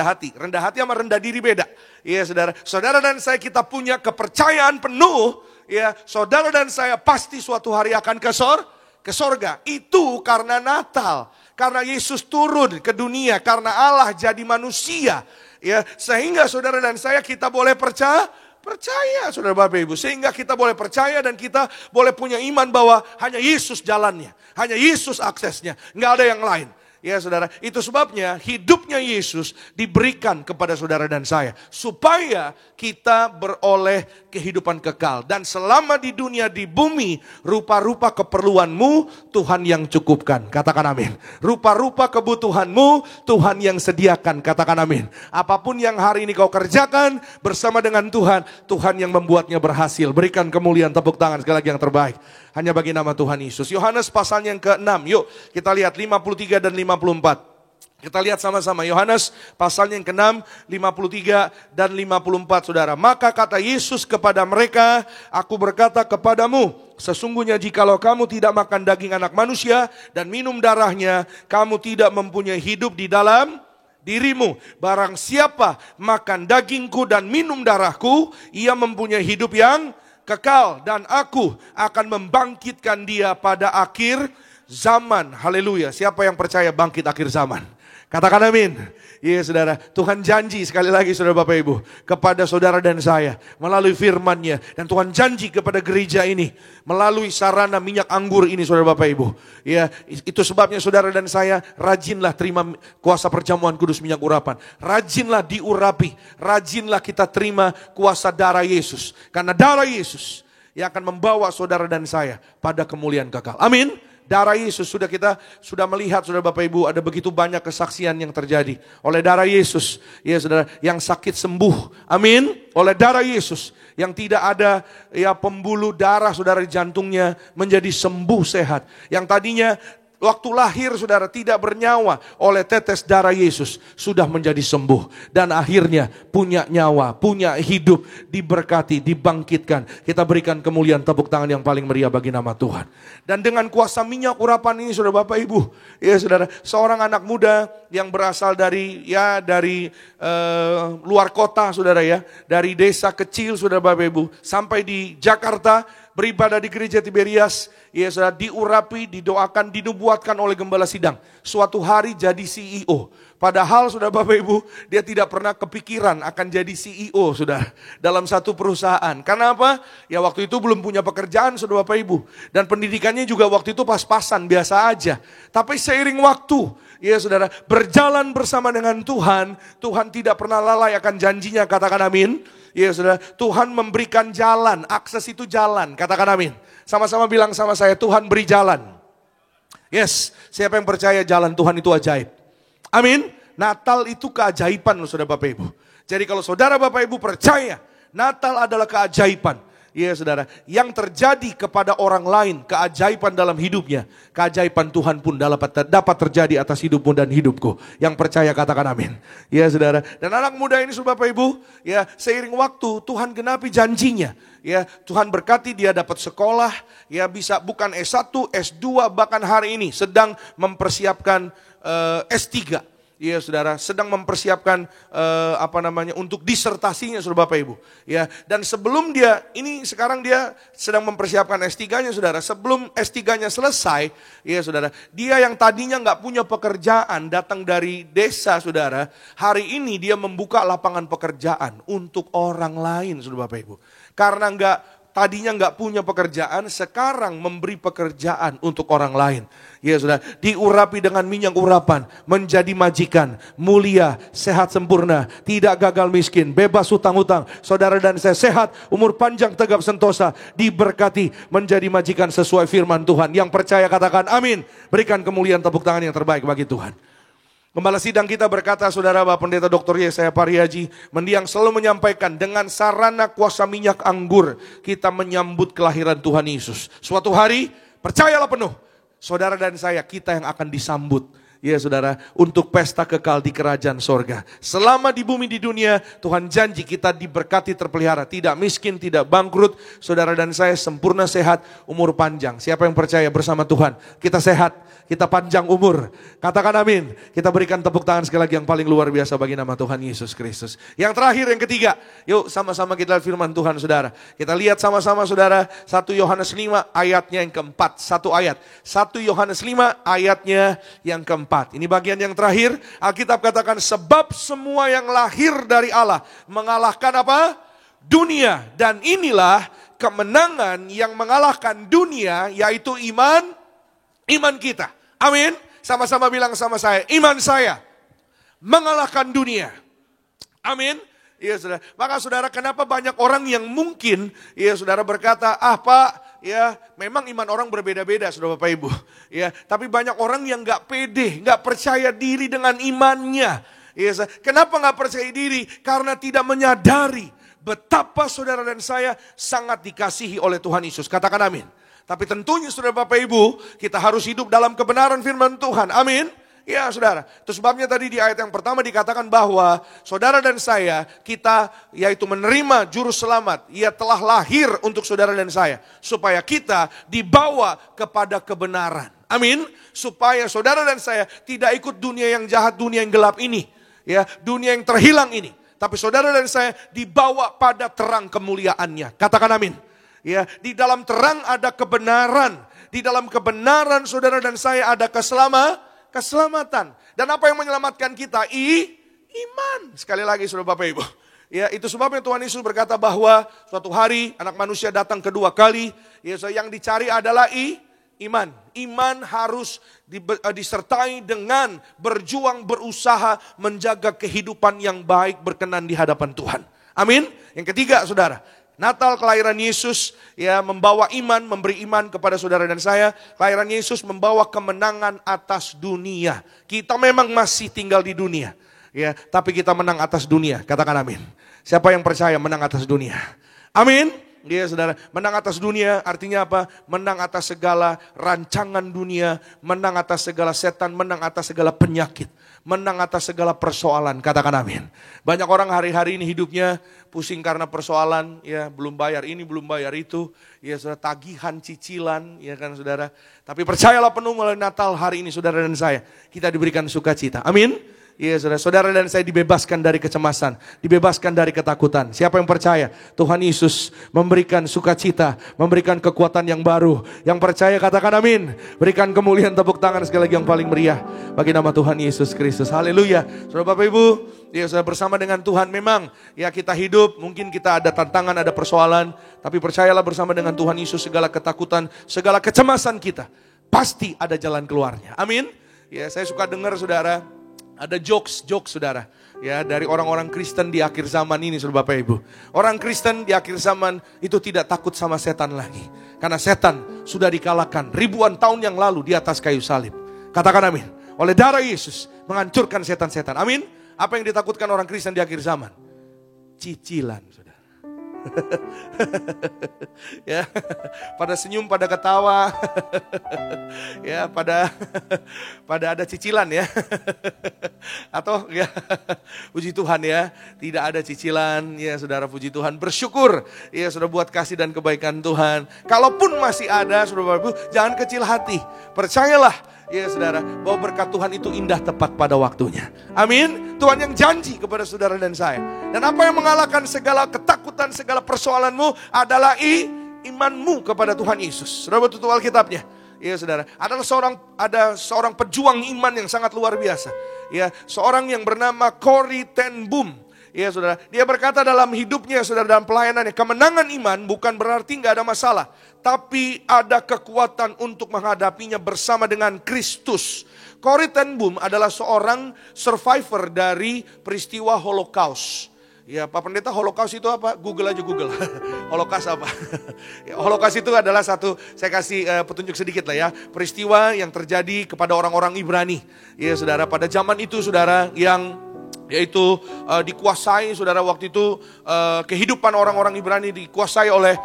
hati. Rendah hati sama rendah diri beda. Ya saudara, saudara dan saya kita punya kepercayaan penuh. Ya, saudara dan saya pasti suatu hari akan ke sorga. Itu karena Natal. Karena Yesus turun ke dunia. Karena Allah jadi manusia. Ya, sehingga saudara dan saya kita boleh percaya saudara Bapak Ibu. Sehingga kita boleh percaya dan kita boleh punya iman bahwa hanya Yesus jalannya. Hanya Yesus aksesnya. Nggak ada yang lain. Ya saudara, itu sebabnya hidupnya Yesus diberikan kepada saudara dan saya. Supaya kita beroleh kehidupan kekal. Dan selama di dunia, di bumi, rupa-rupa keperluanmu Tuhan yang cukupkan. Katakan amin. Rupa-rupa kebutuhanmu Tuhan yang sediakan. Katakan amin. Apapun yang hari ini kau kerjakan bersama dengan Tuhan, Tuhan yang membuatnya berhasil. Berikan kemuliaan, tepuk tangan sekali lagi yang terbaik. Hanya bagi nama Tuhan Yesus. Yohanes pasalnya yang ke-6. Yuk kita lihat 53 dan 54. Kita lihat sama-sama. Yohanes pasalnya yang ke-6, 53 dan 54 saudara. Maka kata Yesus kepada mereka, aku berkata kepadamu, sesungguhnya jikalau kamu tidak makan daging anak manusia dan minum darahnya, kamu tidak mempunyai hidup di dalam dirimu. Barang siapa makan dagingku dan minum darahku, ia mempunyai hidup yang kekal, dan aku akan membangkitkan dia pada akhir zaman. Haleluya. Siapa yang percaya bangkit akhir zaman? Katakan amin. Iya saudara, Tuhan janji sekali lagi saudara Bapak Ibu kepada saudara dan saya melalui firman-Nya, dan Tuhan janji kepada gereja ini melalui sarana minyak anggur ini saudara Bapak Ibu. Ya, itu sebabnya saudara dan saya rajinlah terima kuasa perjamuan kudus minyak urapan. Rajinlah diurapi, rajinlah kita terima kuasa darah Yesus. Karena darah Yesus yang akan membawa saudara dan saya pada kemuliaan kekal. Amin. Darah Yesus kita sudah melihat, saudara Bapak Ibu, ada begitu banyak kesaksian yang terjadi. Oleh darah Yesus, ya saudara, yang sakit sembuh. Amin. Oleh darah Yesus, yang tidak ada ya pembuluh darah saudara di jantungnya menjadi sembuh sehat. Yang tadinya waktu lahir saudara tidak bernyawa, oleh tetes darah Yesus sudah menjadi sembuh. Dan akhirnya punya nyawa, punya hidup, diberkati, dibangkitkan. Kita berikan kemuliaan, tepuk tangan yang paling meriah bagi nama Tuhan. Dan dengan kuasa minyak urapan ini saudara Bapak Ibu, ya saudara, seorang anak muda yang berasal dari luar kota saudara ya, dari desa kecil saudara Bapak Ibu, sampai di Jakarta, beribadah di gereja Tiberias, ya saudara, diurapi, didoakan, dinubuatkan oleh gembala sidang. Suatu hari jadi CEO. Padahal saudara Bapak Ibu, dia tidak pernah kepikiran akan jadi CEO saudara, dalam satu perusahaan. Karena apa? Ya waktu itu belum punya pekerjaan saudara Bapak Ibu. Dan pendidikannya juga waktu itu pas-pasan, biasa aja. Tapi seiring waktu, ya saudara, berjalan bersama dengan Tuhan, Tuhan tidak pernah lalai akan janjinya, katakan amin. Ya saudara, Tuhan memberikan jalan, akses itu jalan, katakan amin. Sama-sama bilang sama saya, Tuhan beri jalan. Yes, siapa yang percaya jalan Tuhan itu ajaib? Amin. Natal itu keajaiban loh saudara Bapak Ibu. Jadi kalau saudara Bapak Ibu percaya, Natal adalah keajaiban. Ya saudara, yang terjadi kepada orang lain, keajaiban dalam hidupnya, keajaiban Tuhan pun dapat terjadi atas hidupmu dan hidupku. Yang percaya katakan amin. Ya saudara, dan anak muda ini saudara Bapak Ibu, ya seiring waktu Tuhan genapi janjinya. Ya Tuhan berkati dia dapat sekolah, ya bisa bukan S1, S2, bahkan hari ini sedang mempersiapkan S3. Ya saudara, sedang mempersiapkan untuk disertasinya saudara Bapak Ibu. Ya, dan sebelum sekarang dia sedang mempersiapkan S3-nya saudara. Sebelum S3-nya selesai, ya saudara, dia yang tadinya nggak punya pekerjaan, datang dari desa saudara, hari ini dia membuka lapangan pekerjaan untuk orang lain saudara Bapak Ibu. Karena tadinya nggak punya pekerjaan, sekarang memberi pekerjaan untuk orang lain. Ya saudara, diurapi dengan minyak urapan, menjadi majikan, mulia, sehat sempurna, tidak gagal miskin, bebas hutang-hutang. Saudara dan saya sehat, umur panjang, tegap sentosa, diberkati, menjadi majikan sesuai firman Tuhan. Yang percaya katakan amin. Berikan kemuliaan, tepuk tangan yang terbaik bagi Tuhan. Gembala sidang kita berkata, saudara Bapak Pendeta Dr. Yesaya Parihaji, mendiang selalu menyampaikan, dengan sarana kuasa minyak anggur, kita menyambut kelahiran Tuhan Yesus. Suatu hari, percayalah penuh, saudara dan saya, kita yang akan disambut. Ya saudara, untuk pesta kekal di kerajaan sorga. Selama di bumi di dunia, Tuhan janji kita diberkati terpelihara. Tidak miskin, tidak bangkrut. Saudara dan saya sempurna sehat, umur panjang. Siapa yang percaya bersama Tuhan? Kita sehat, kita panjang umur. Katakan amin. Kita berikan tepuk tangan sekali lagi yang paling luar biasa bagi nama Tuhan Yesus Kristus. Yang terakhir, yang ketiga. Yuk sama-sama kita lihat firman Tuhan saudara. Kita lihat sama-sama saudara, 1 Yohanes 5 ayatnya yang keempat. Satu ayat. 1 Yohanes 5 ayatnya yang keempat. Ini bagian yang terakhir. Alkitab katakan, sebab semua yang lahir dari Allah mengalahkan apa? Dunia. Dan inilah kemenangan yang mengalahkan dunia, yaitu iman kita. Amin. Sama-sama bilang sama saya, iman saya mengalahkan dunia. Amin. Iya saudara. Maka saudara, kenapa banyak orang yang mungkin, ya saudara berkata, Pak, ya memang iman orang berbeda-beda saudara Bapak Ibu. Ya, tapi banyak orang yang gak pede, gak percaya diri dengan imannya. Ya, kenapa gak percaya diri? Karena tidak menyadari betapa saudara dan saya sangat dikasihi oleh Tuhan Yesus. Katakan amin. Tapi tentunya saudara Bapak Ibu, kita harus hidup dalam kebenaran firman Tuhan. Amin. Ya saudara, itu sebabnya tadi di ayat yang pertama dikatakan bahwa saudara dan saya, kita yaitu menerima juru selamat. Ia telah lahir untuk saudara dan saya, supaya kita dibawa kepada kebenaran. Amin. Supaya saudara dan saya tidak ikut dunia yang jahat, dunia yang gelap ini. Ya, dunia yang terhilang ini. Tapi saudara dan saya dibawa pada terang kemuliaannya. Katakan amin. Ya, di dalam terang ada kebenaran. Di dalam kebenaran saudara dan saya ada keselamatan. Dan apa yang menyelamatkan kita? Iman. Sekali lagi saudara Bapak Ibu. Ya, itu sebabnya Tuhan Yesus berkata bahwa suatu hari anak manusia datang kedua kali. Ya, yang dicari adalah iman. Iman harus disertai dengan berjuang, berusaha menjaga kehidupan yang baik berkenan di hadapan Tuhan. Amin. Yang ketiga saudara, Natal, kelahiran Yesus ya membawa iman, memberi iman kepada saudara dan saya. Kelahiran Yesus membawa kemenangan atas dunia. Kita memang masih tinggal di dunia, ya, tapi kita menang atas dunia. Katakan amin. Siapa yang percaya menang atas dunia? Amin. Ya saudara, menang atas dunia artinya apa? Menang atas segala rancangan dunia, menang atas segala setan, menang atas segala penyakit, menang atas segala persoalan. Katakan amin. Banyak orang hari-hari ini hidupnya pusing karena persoalan, ya belum bayar ini, belum bayar itu, ya saudara, tagihan, cicilan, ya kan saudara. Tapi percayalah penuh mulai Natal hari ini saudara dan saya, kita diberikan sukacita. Amin. Iya saudara dan saya dibebaskan dari kecemasan, dibebaskan dari ketakutan. Siapa yang percaya Tuhan Yesus memberikan sukacita, memberikan kekuatan yang baru. Yang percaya katakan amin. Berikan kemuliaan, tepuk tangan sekali lagi yang paling meriah bagi nama Tuhan Yesus Kristus. Haleluya. Saudara Bapak Ibu, ya saudara, bersama dengan Tuhan memang ya kita hidup, mungkin kita ada tantangan, ada persoalan, tapi percayalah bersama dengan Tuhan Yesus segala ketakutan, segala kecemasan kita pasti ada jalan keluarnya. Amin. Ya, saya suka dengar saudara, ada jokes saudara, ya dari orang-orang Kristen di akhir zaman ini saudara Bapak Ibu. Orang Kristen di akhir zaman itu tidak takut sama setan lagi. Karena setan sudah dikalahkan ribuan tahun yang lalu di atas kayu salib. Katakan amin. Oleh darah Yesus menghancurkan setan-setan. Amin. Apa yang ditakutkan orang Kristen di akhir zaman? Cicilan saudara. Ya, pada senyum, pada ketawa, ya, pada ada cicilan ya, atau ya, puji Tuhan ya, tidak ada cicilan ya, saudara, puji Tuhan, bersyukur ya, sudah buat kasih dan kebaikan Tuhan. Kalaupun masih ada, saudara, jangan kecil hati, percayalah. Ya saudara, bahwa berkat Tuhan itu indah tepat pada waktunya. Amin. Tuhan yang janji kepada saudara dan saya. Dan apa yang mengalahkan segala ketakutan, segala persoalanmu adalah imanmu kepada Tuhan Yesus. Saudara, tutup Alkitabnya. Ya saudara, ada seorang pejuang iman yang sangat luar biasa. Ya, seorang yang bernama Corrie ten Boom. Ya saudara, dia berkata dalam hidupnya saudara, dalam pelayanannya, kemenangan iman bukan berarti gak ada masalah, tapi ada kekuatan untuk menghadapinya bersama dengan Kristus. Corrie ten Boom adalah seorang survivor dari peristiwa Holocaust. Ya Pak Pendeta, Holocaust itu apa? Google aja Google. Holocaust apa? Ya, Holocaust itu adalah satu, saya kasih petunjuk sedikit lah ya, peristiwa yang terjadi kepada orang-orang Ibrani. Ya saudara, pada zaman itu saudara, yang yaitu dikuasai saudara, waktu itu kehidupan orang-orang Ibrani dikuasai oleh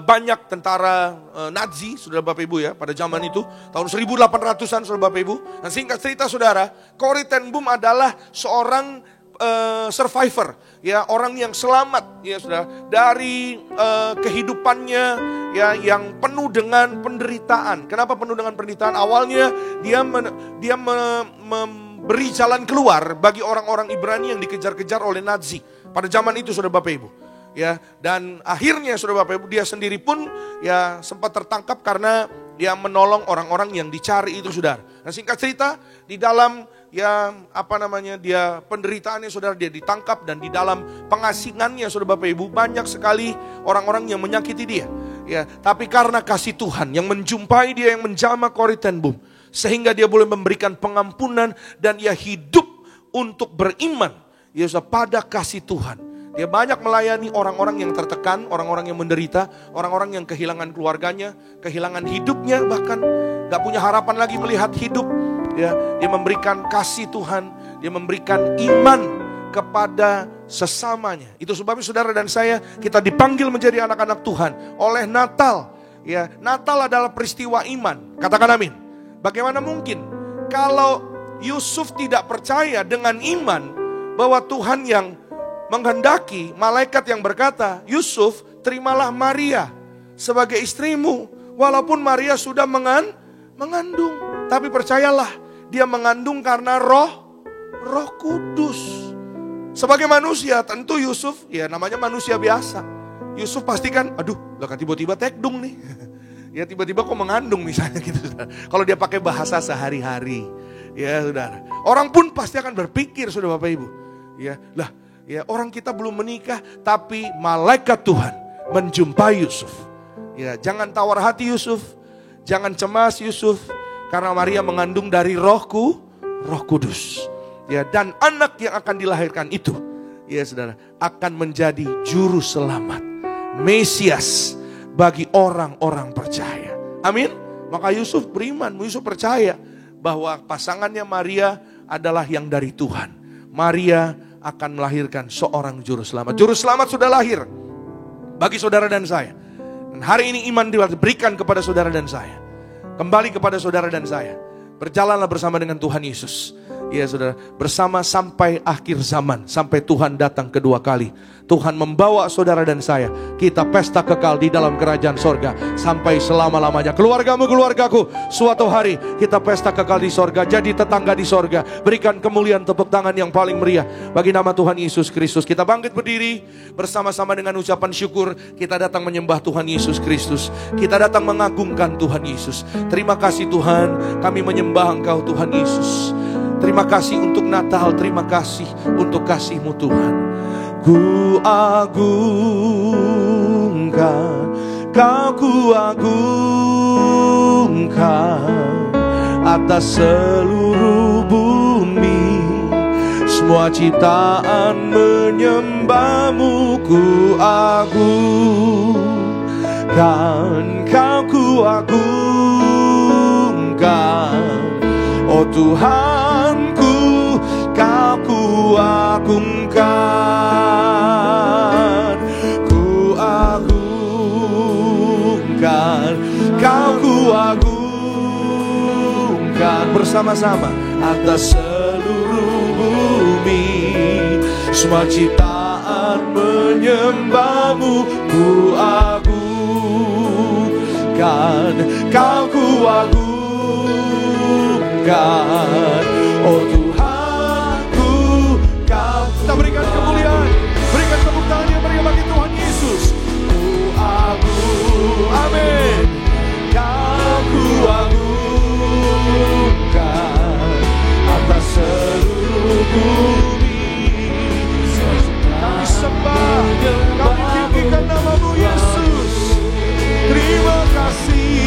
banyak tentara Nazi saudara Bapak Ibu ya, pada zaman itu tahun 1800-an saudara Bapak Ibu. Dan singkat cerita saudara, Corrie ten Boom adalah seorang survivor ya, orang yang selamat ya saudara dari kehidupannya ya yang penuh dengan penderitaan. Kenapa penuh dengan penderitaan? Awalnya dia beri jalan keluar bagi orang-orang Ibrani yang dikejar-kejar oleh Nazi pada zaman itu saudara Bapak Ibu. Ya, dan akhirnya saudara Bapak Ibu, dia sendiri pun ya sempat tertangkap karena dia menolong orang-orang yang dicari itu saudara. Dan singkat cerita, di dalam ya dia penderitaannya saudara, dia ditangkap, dan di dalam pengasingannya saudara Bapak Ibu, banyak sekali orang-orang yang menyakiti dia. Ya, tapi karena kasih Tuhan yang menjumpai dia, yang menjamah Corrie ten Boom, sehingga dia boleh memberikan pengampunan dan ia hidup untuk beriman ya pada kasih Tuhan. Dia banyak melayani orang-orang yang tertekan, orang-orang yang menderita, orang-orang yang kehilangan keluarganya, kehilangan hidupnya, bahkan gak punya harapan lagi melihat hidup. Ya, dia memberikan kasih Tuhan, dia memberikan iman kepada sesamanya. Itu sebabnya saudara dan saya, kita dipanggil menjadi anak-anak Tuhan oleh Natal. Ya, Natal adalah peristiwa iman. Katakan amin. Bagaimana mungkin kalau Yusuf tidak percaya dengan iman bahwa Tuhan yang menghendaki, malaikat yang berkata, Yusuf, terimalah Maria sebagai istrimu, walaupun Maria sudah mengandung. Tapi percayalah, dia mengandung karena Roh Kudus. Sebagai manusia, tentu Yusuf, ya namanya manusia biasa. Yusuf pastikan, aduh, lah kan tiba-tiba tekdung nih. Ya tiba-tiba kok mengandung misalnya gitu saudara. Kalau dia pakai bahasa sehari-hari, ya saudara. Orang pun pasti akan berpikir saudara Bapak Ibu, ya lah, ya orang kita belum menikah, tapi malaikat Tuhan menjumpai Yusuf. Ya jangan tawar hati Yusuf, jangan cemas Yusuf, karena Maria mengandung dari Roh Kudus. Ya, dan anak yang akan dilahirkan itu, ya saudara, akan menjadi juru selamat Mesias bagi orang-orang percaya. Amin. Maka Yusuf beriman, Yusuf percaya bahwa pasangannya Maria adalah yang dari Tuhan. Maria akan melahirkan seorang juru selamat. Juru selamat sudah lahir bagi saudara dan saya. Dan hari ini iman diberikan kepada saudara dan saya. Kembali kepada saudara dan saya. Berjalanlah bersama dengan Tuhan Yesus. Ya saudara, bersama sampai akhir zaman, sampai Tuhan datang kedua kali. Tuhan membawa saudara dan saya, kita pesta kekal di dalam kerajaan sorga sampai selama-lamanya. Keluargamu, keluargaku, suatu hari kita pesta kekal di sorga, jadi tetangga di sorga. Berikan kemuliaan tepuk tangan yang paling meriah bagi nama Tuhan Yesus Kristus. Kita bangkit berdiri bersama-sama dengan ucapan syukur. Kita datang menyembah Tuhan Yesus Kristus. Kita datang mengagungkan Tuhan Yesus. Terima kasih Tuhan, kami menyembah Engkau Tuhan Yesus. Terima kasih untuk Natal, terima kasih untuk kasih-Mu Tuhan. Ku agungkan, Kau ku agungkan atas seluruh bumi. Semua ciptaan menyembah-Mu, ku agungkan, Kau ku agungkan. Oh Tuhanku, Kau ku agungkan, ku agungkan, Kau ku agungkan. Bersama-sama atas seluruh bumi, semua ciptaan menyembah-Mu, ku agungkan, Kau ku agungkan. Oh Tuhanku, Kau. Kita berikan kemuliaan, berikan tepuk tangan yang meriah bagi Tuhan Yesus. Ku agung, amin. Kau ku agungkan atas seluruh bumi. Kami sembah, kami tinggikan nama-Mu Yesus. Terima kasih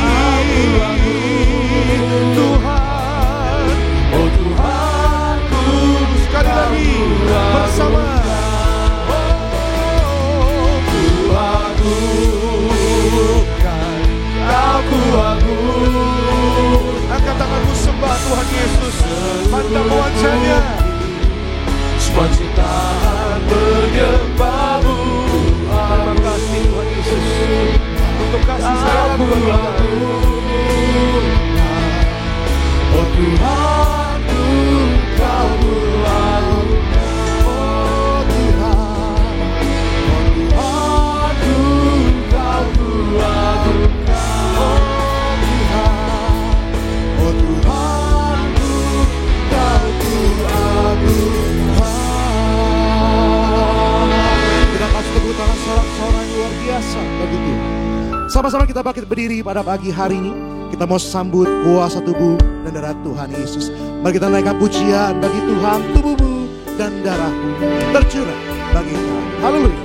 Tuhan. Oh Tuhanku, sekali lagi bersama. Oh, ku agungkan, Kau ku agungkan. Angkat tanganmu sembah Tuhan Yesus. Pandang wajahnya. Semua ciptaan menyembah-Mu. Terima kasih Tuhan Yesus untuk kasih sayang-Mu. Oh Tuhanku, Kau ku agungkan. Oh Tuhan, oh Tuhanku, Kau ku agungkan. Oh Tuhan, oh Tuhanku, Kau ku agungkan. Kita kasih tepuk tangan sorak-sorai luar biasa bagi Tuhan. Sama-sama kita bangkit berdiri pada pagi hari ini. Kita mau sambut kuasa tubuh dan darah Tuhan Yesus. Mari kita naikkan pujian bagi Tuhan, tubuhmu dan darahmu tercurah bagi Tuhan. Haleluya.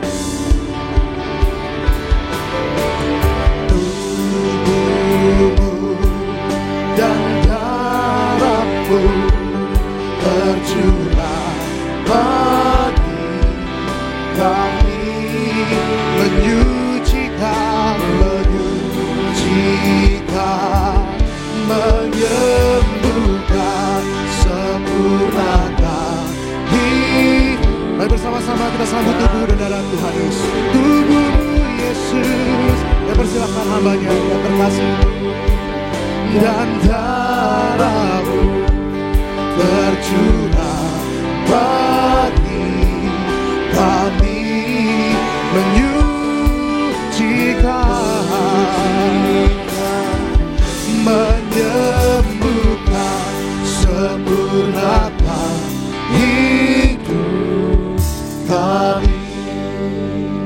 Tubuhmu dan darahmu tercurah bagi kami, menyucikan, menyembuhkan, sempurnakan hidup. Mari bersama-sama kita sambut tubuh dan darah Tuhan Yesus. Tubuh Yesus, ya persilahkan hambanya yang terkasih. Dan darah-Mu tercurah bagi kami, menyucikan, menyembuhkan, sempurnakan hidup kami.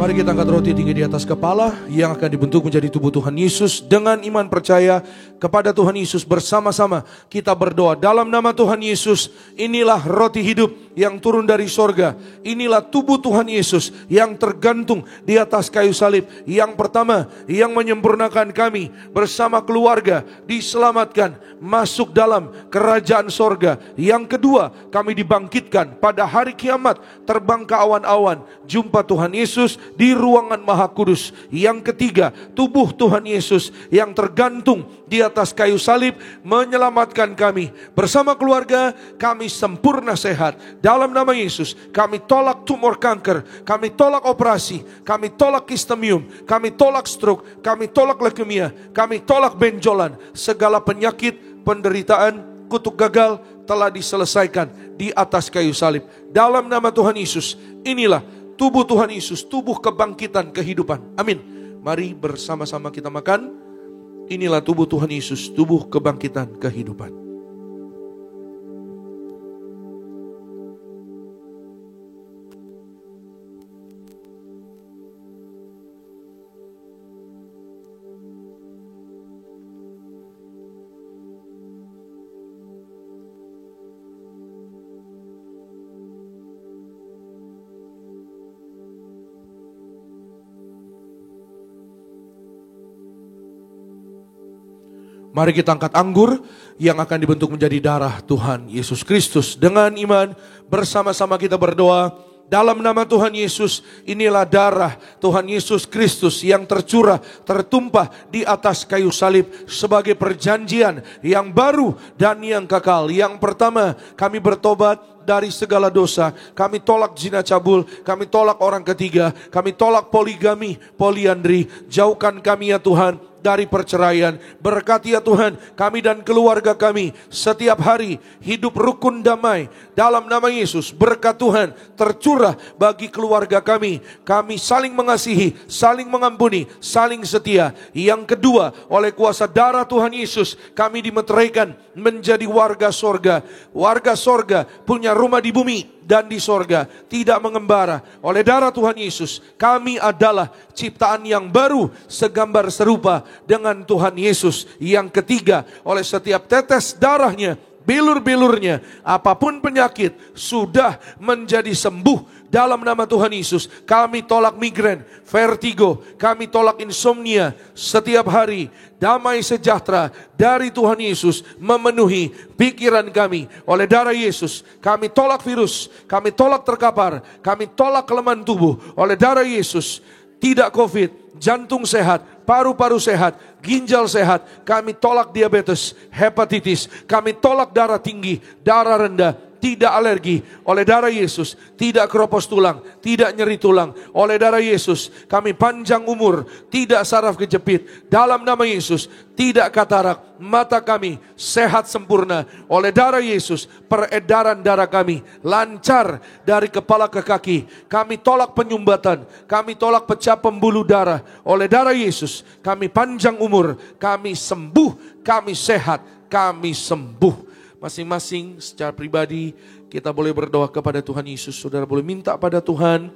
Mari kita angkat roti tinggi di atas kepala yang akan dibentuk menjadi tubuh Tuhan Yesus. Dengan iman percaya kepada Tuhan Yesus, bersama-sama kita berdoa dalam nama Tuhan Yesus. Inilah roti hidup yang turun dari sorga. Inilah tubuh Tuhan Yesus yang tergantung di atas kayu salib. Yang pertama, yang menyempurnakan kami bersama keluarga diselamatkan masuk dalam kerajaan sorga. Yang kedua, kami dibangkitkan pada hari kiamat, terbang ke awan-awan, jumpa Tuhan Yesus di ruangan Maha Kudus. Yang ketiga, tubuh Tuhan Yesus yang tergantung di atas kayu salib menyelamatkan kami. Bersama keluarga kami sempurna sehat. Dalam nama Yesus kami tolak tumor kanker, kami tolak operasi, kami tolak kistemium, kami tolak stroke, kami tolak leukemia, kami tolak benjolan. Segala penyakit, penderitaan, kutuk gagal telah diselesaikan di atas kayu salib. Dalam nama Tuhan Yesus, inilah tubuh Tuhan Yesus, tubuh kebangkitan kehidupan. Amin. Mari bersama-sama kita makan. Inilah tubuh Tuhan Yesus, tubuh kebangkitan kehidupan. Mari kita angkat anggur yang akan dibentuk menjadi darah Tuhan Yesus Kristus. Dengan iman bersama-sama kita berdoa. Dalam nama Tuhan Yesus, inilah darah Tuhan Yesus Kristus yang tercurah, tertumpah di atas kayu salib sebagai perjanjian yang baru dan yang kekal. Yang pertama, kami bertobat dari segala dosa. Kami tolak zina cabul, kami tolak orang ketiga, kami tolak poligami, poliandri. Jauhkan kami ya Tuhan dari perceraian. Berkati ya Tuhan kami dan keluarga kami setiap hari hidup rukun damai dalam nama Yesus. Berkat Tuhan tercurah bagi keluarga kami. Kami saling mengasihi, saling mengampuni, saling setia. Yang kedua, oleh kuasa darah Tuhan Yesus kami dimeteraikan menjadi warga sorga. Warga sorga punya rumah di bumi dan di sorga, tidak mengembara. Oleh darah Tuhan Yesus kami adalah ciptaan yang baru, segambar serupa dengan Tuhan Yesus. Yang ketiga, oleh setiap tetes darahnya, bilur-bilurnya, apapun penyakit sudah menjadi sembuh. Dalam nama Tuhan Yesus kami tolak migrain, vertigo, kami tolak insomnia setiap hari. Damai sejahtera dari Tuhan Yesus memenuhi pikiran kami. Oleh darah Yesus kami tolak virus, kami tolak terkapar, kami tolak kelemahan tubuh. Oleh darah Yesus tidak COVID, jantung sehat, paru-paru sehat, ginjal sehat. Kami tolak diabetes, hepatitis, kami tolak darah tinggi, darah rendah, tidak alergi. Oleh darah Yesus tidak keropos tulang, tidak nyeri tulang. Oleh darah Yesus kami panjang umur, tidak saraf kejepit. Dalam nama Yesus tidak katarak, mata kami sehat sempurna. Oleh darah Yesus peredaran darah kami lancar dari kepala ke kaki. Kami tolak penyumbatan, kami tolak pecah pembuluh darah. Oleh darah Yesus kami panjang umur, kami sembuh, kami sehat, kami sembuh. Masing-masing secara pribadi kita boleh berdoa kepada Tuhan Yesus. Saudara boleh minta pada Tuhan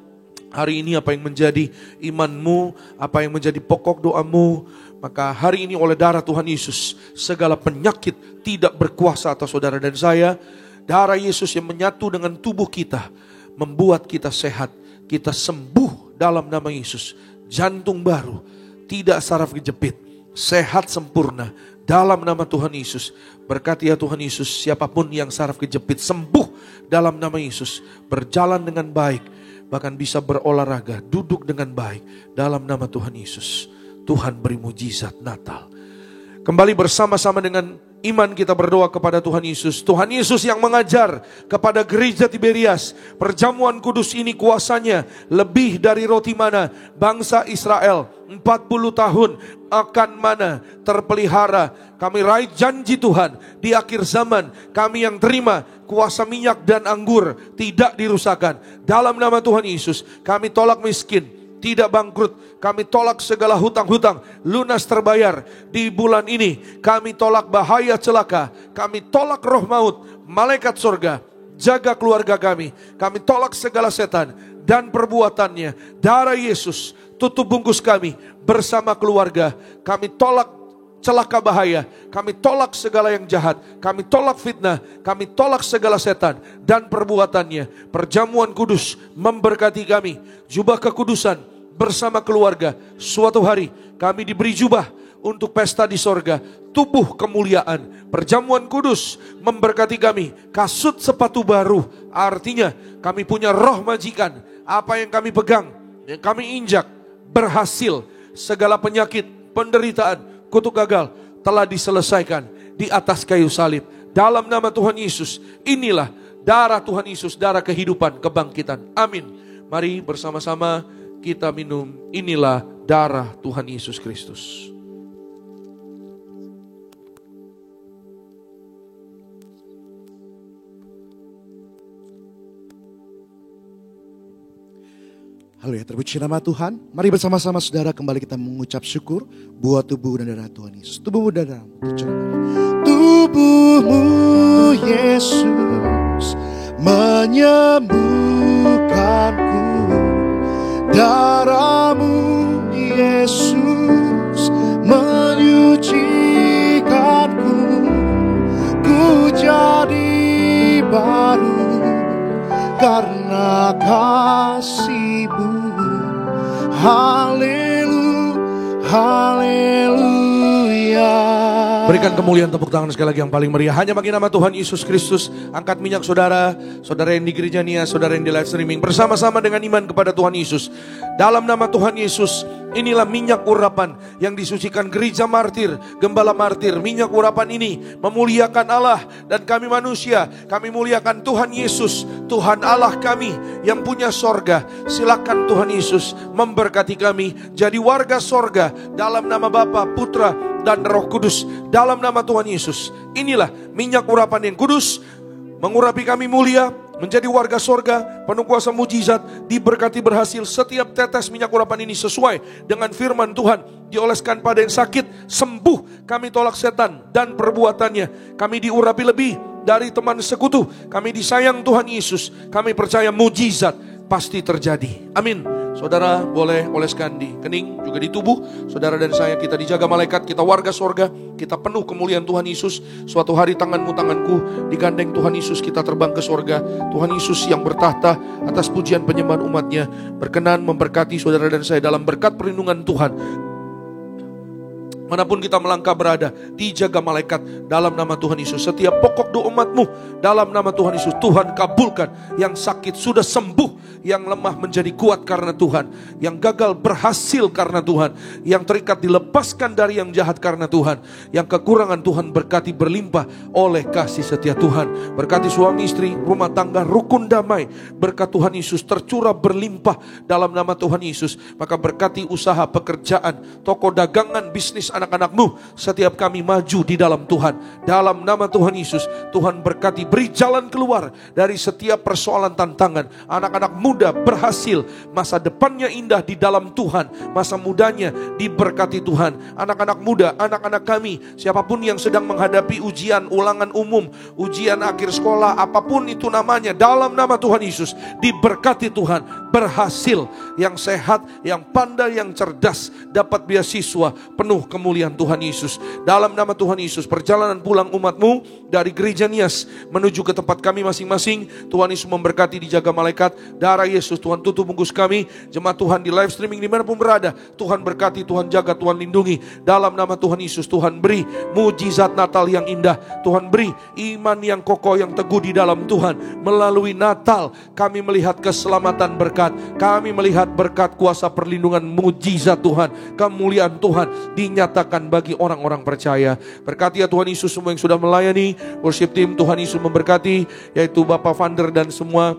hari ini apa yang menjadi imanmu, apa yang menjadi pokok doamu. Maka hari ini oleh darah Tuhan Yesus segala penyakit tidak berkuasa atas saudara dan saya. Darah Yesus yang menyatu dengan tubuh kita membuat kita sehat, kita sembuh dalam nama Yesus. Jantung baru, tidak saraf kejepit, sehat sempurna dalam nama Tuhan Yesus. Berkati ya Tuhan Yesus, siapapun yang saraf kejepit sembuh dalam nama Yesus. Berjalan dengan baik, bahkan bisa berolahraga, duduk dengan baik dalam nama Tuhan Yesus. Tuhan beri mujizat Natal. Kembali bersama-sama dengan iman kita berdoa kepada Tuhan Yesus. Tuhan Yesus yang mengajar kepada gereja Tiberias, perjamuan kudus ini kuasanya lebih dari roti mana. Bangsa Israel 40 tahun akan mana terpelihara. Kami raih janji Tuhan di akhir zaman. Kami yang terima kuasa minyak dan anggur tidak dirusakkan. Dalam nama Tuhan Yesus kami tolak miskin, tidak bangkrut. Kami tolak segala hutang-hutang, lunas terbayar di bulan ini. Kami tolak bahaya celaka. Kami tolak roh maut, malaikat surga, jaga keluarga kami. Kami tolak segala setan dan perbuatannya. Darah Yesus tutup bungkus kami bersama keluarga. Kami tolak celaka bahaya. Kami tolak segala yang jahat. Kami tolak fitnah. Kami tolak segala setan dan perbuatannya. Perjamuan kudus memberkati kami. Jubah kekudusan bersama keluarga. Suatu hari kami diberi jubah untuk pesta di sorga. Tubuh kemuliaan. Perjamuan kudus memberkati kami. Kasut sepatu baru. Artinya kami punya roh majikan. Apa yang kami pegang, yang kami injak, berhasil. Segala penyakit, penderitaan, kutuk gagal telah diselesaikan di atas kayu salib. Dalam nama Tuhan Yesus, inilah darah Tuhan Yesus, darah kehidupan, kebangkitan. Amin. Mari bersama-sama kita minum. Inilah darah Tuhan Yesus Kristus. Haleluya, terpuji nama Tuhan. Mari bersama-sama saudara kembali kita mengucap syukur buat tubuh dan darah Tuhan Yesus. Tubuhmu dan darahmu. Tubuhmu Yesus menyembuhkanku. Darahmu Yesus menyucikanku. Ku jadi baru karena kasih-Mu. Haleluya. Berikan kemuliaan, tepuk tangan sekali lagi yang paling meriah. Hanya bagi nama Tuhan Yesus Kristus. Angkat minyak saudara, saudara yang di gereja Nia, saudara yang di live streaming. Bersama-sama dengan iman kepada Tuhan Yesus. Dalam nama Tuhan Yesus, inilah minyak urapan yang disucikan gereja martir, gembala martir. Minyak urapan ini memuliakan Allah dan kami manusia. Kami muliakan Tuhan Yesus, Tuhan Allah kami yang punya sorga. Silakan Tuhan Yesus memberkati kami jadi warga sorga dalam nama Bapa, Putra, dan Roh Kudus. Dalam nama Tuhan Yesus, inilah minyak urapan yang kudus, mengurapi kami mulia, menjadi warga sorga, penuh kuasa mujizat, diberkati berhasil. Setiap tetes minyak urapan ini sesuai dengan firman Tuhan. Dioleskan pada yang sakit, sembuh. Kami tolak setan dan perbuatannya. Kami diurapi lebih dari teman sekutu. Kami disayang Tuhan Yesus. Kami percaya mujizat pasti terjadi. Amin. Saudara boleh oleskan di kening, juga di tubuh. Saudara dan saya, kita dijaga malaikat, kita warga sorga, kita penuh kemuliaan Tuhan Yesus. Suatu hari tanganmu tanganku digandeng Tuhan Yesus, kita terbang ke sorga. Tuhan Yesus yang bertahta atas pujian penyembahan umatnya berkenan memberkati saudara dan saya dalam berkat perlindungan Tuhan. Manapun kita melangkah berada, dijaga malaikat dalam nama Tuhan Yesus. Setiap pokok doa umatmu dalam nama Tuhan Yesus, Tuhan kabulkan. Yang sakit sudah sembuh, yang lemah menjadi kuat karena Tuhan, yang gagal berhasil karena Tuhan, yang terikat dilepaskan dari yang jahat karena Tuhan, yang kekurangan Tuhan berkati berlimpah oleh kasih setia Tuhan. Berkati suami istri, rumah tangga, rukun damai. Berkat Tuhan Yesus tercurah berlimpah dalam nama Tuhan Yesus. Maka berkati usaha, pekerjaan, toko dagangan, bisnis anak-anakmu. Setiap kami maju di dalam Tuhan. Dalam nama Tuhan Yesus, Tuhan berkati, beri jalan keluar dari setiap persoalan tantangan. Anak-anak muda berhasil, masa depannya indah di dalam Tuhan. Masa mudanya diberkati Tuhan. Anak-anak muda, anak-anak kami, siapapun yang sedang menghadapi ujian ulangan umum, ujian akhir sekolah, apapun itu namanya, dalam nama Tuhan Yesus diberkati Tuhan, berhasil, yang sehat, yang pandai, yang cerdas, dapat beasiswa, penuh kemuliaan Tuhan Yesus. Dalam nama Tuhan Yesus, perjalanan pulang umatmu dari gereja Nias menuju ke tempat kami masing-masing, Tuhan Yesus memberkati, dijaga malaikat. Darah Yesus, Tuhan tutup bungkus kami. Jemaat Tuhan di live streaming dimanapun berada, Tuhan berkati, Tuhan jaga, Tuhan lindungi. Dalam nama Tuhan Yesus, Tuhan beri mujizat Natal yang indah. Tuhan beri iman yang kokoh, yang teguh di dalam Tuhan. Melalui Natal kami melihat keselamatan berkat. Kami melihat berkat kuasa perlindungan mujizat Tuhan. Kemuliaan Tuhan dinyatakan bagi orang-orang percaya. Berkati ya Tuhan Yesus semua yang sudah melayani. Worship team, Tuhan Yesus memberkati, yaitu Bapak Vander dan semua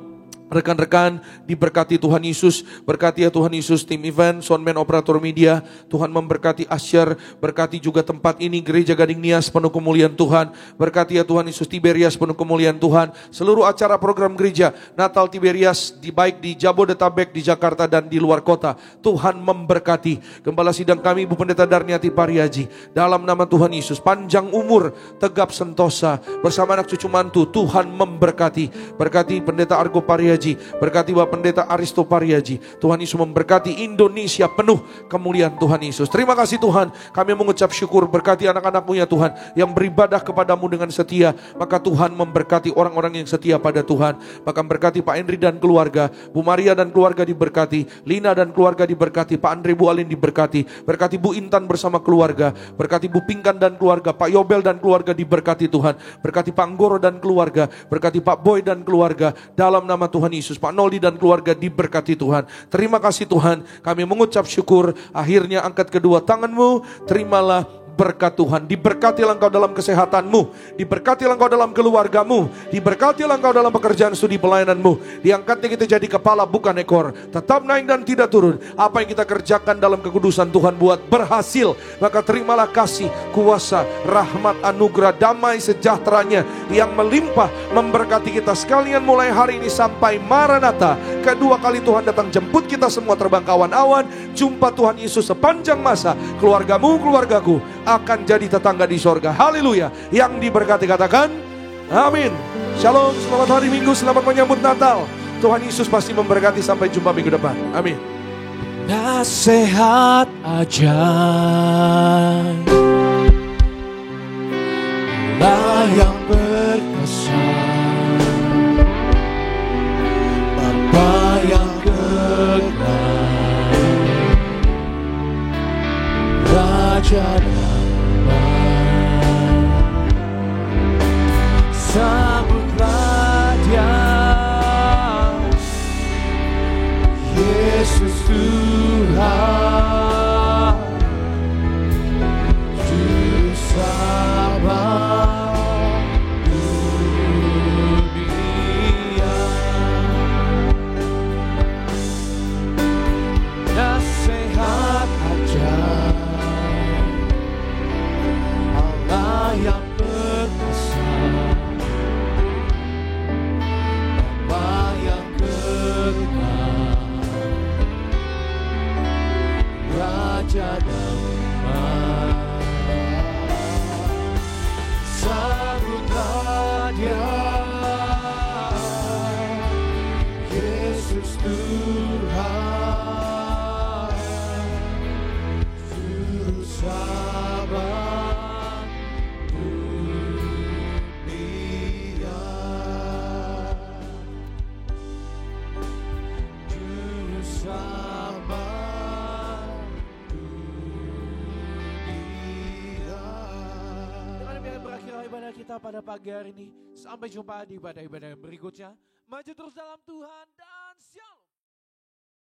rekan-rekan, diberkati Tuhan Yesus. Berkati ya Tuhan Yesus tim event, soundman, operator media. Tuhan memberkati Asher. Berkati juga tempat ini, Gereja Gading Nias, penuh kemuliaan Tuhan. Berkati ya Tuhan Yesus Tiberias, penuh kemuliaan Tuhan. Seluruh acara program gereja Natal Tiberias, baik di Jabodetabek, di Jakarta dan di luar kota, Tuhan memberkati. Gembala sidang kami Ibu Pendeta Darniati Pariaji, dalam nama Tuhan Yesus, panjang umur, tegap sentosa bersama anak cucu mantu, Tuhan memberkati. Berkati Pendeta Argo Pariaji, Pariaji, berkati Bapak Pendeta Aristo Pariaji. Tuhan Yesus memberkati Indonesia penuh kemuliaan Tuhan Yesus. Terima kasih Tuhan, kami mengucap syukur, berkati anak-anak-Mu ya Tuhan, yang beribadah kepadamu dengan setia. Maka Tuhan memberkati orang-orang yang setia pada Tuhan. Bahkan berkati Pak Henry dan keluarga, Bu Maria dan keluarga diberkati, Lina dan keluarga diberkati, Pak Andre Bu Alin diberkati, berkati Bu Intan bersama keluarga, berkati Bu Pingkan dan keluarga, Pak Yobel dan keluarga diberkati Tuhan, berkati Pak Anggoro dan keluarga, berkati Pak Boy dan keluarga, dalam nama Tuhan Yesus. Pak Noldi dan keluarga diberkati Tuhan. Terima kasih Tuhan, kami mengucap syukur. Akhirnya angkat kedua tanganmu, terimalah berkat Tuhan. Diberkatilah engkau dalam kesehatanmu, diberkatilah engkau dalam keluargamu, diberkatilah engkau dalam pekerjaan studi pelayananmu. Diangkatnya kita jadi kepala bukan ekor, tetap naik dan tidak turun. Apa yang kita kerjakan dalam kekudusan Tuhan buat berhasil. Maka terimalah kasih, kuasa, rahmat, anugerah, damai sejahteranya yang melimpah memberkati kita sekalian mulai hari ini sampai Maranatha. Kedua kali Tuhan datang jemput kita semua terbang ke awan-awan. Jumpa Tuhan Yesus sepanjang masa. Keluargamu, keluargaku akan jadi tetangga di sorga. Haleluya. Yang diberkati katakan amin. Shalom, selamat hari Minggu, selamat menyambut Natal. Tuhan Yesus pasti memberkati. Sampai jumpa minggu depan. Amin. Nasihat ajaib Allah yang berkesan, Bapa yang kekal, Raja sambutlah Dia, Yesus Tuhan, Juru Selamat dunia. Nasihat ajaib Allah yang berkesan, Bapa yang kekal, Raja damai. Sambutlah Dia, Yesus Tuhan, Juru Selamat dunia. Juru Selamat dunia. Dengan demikian berakhirlah ibadah kita pada pagi hari ini. Sampai jumpa di ibadah-ibadah yang berikutnya. Maju terus dalam Tuhan dan shalom.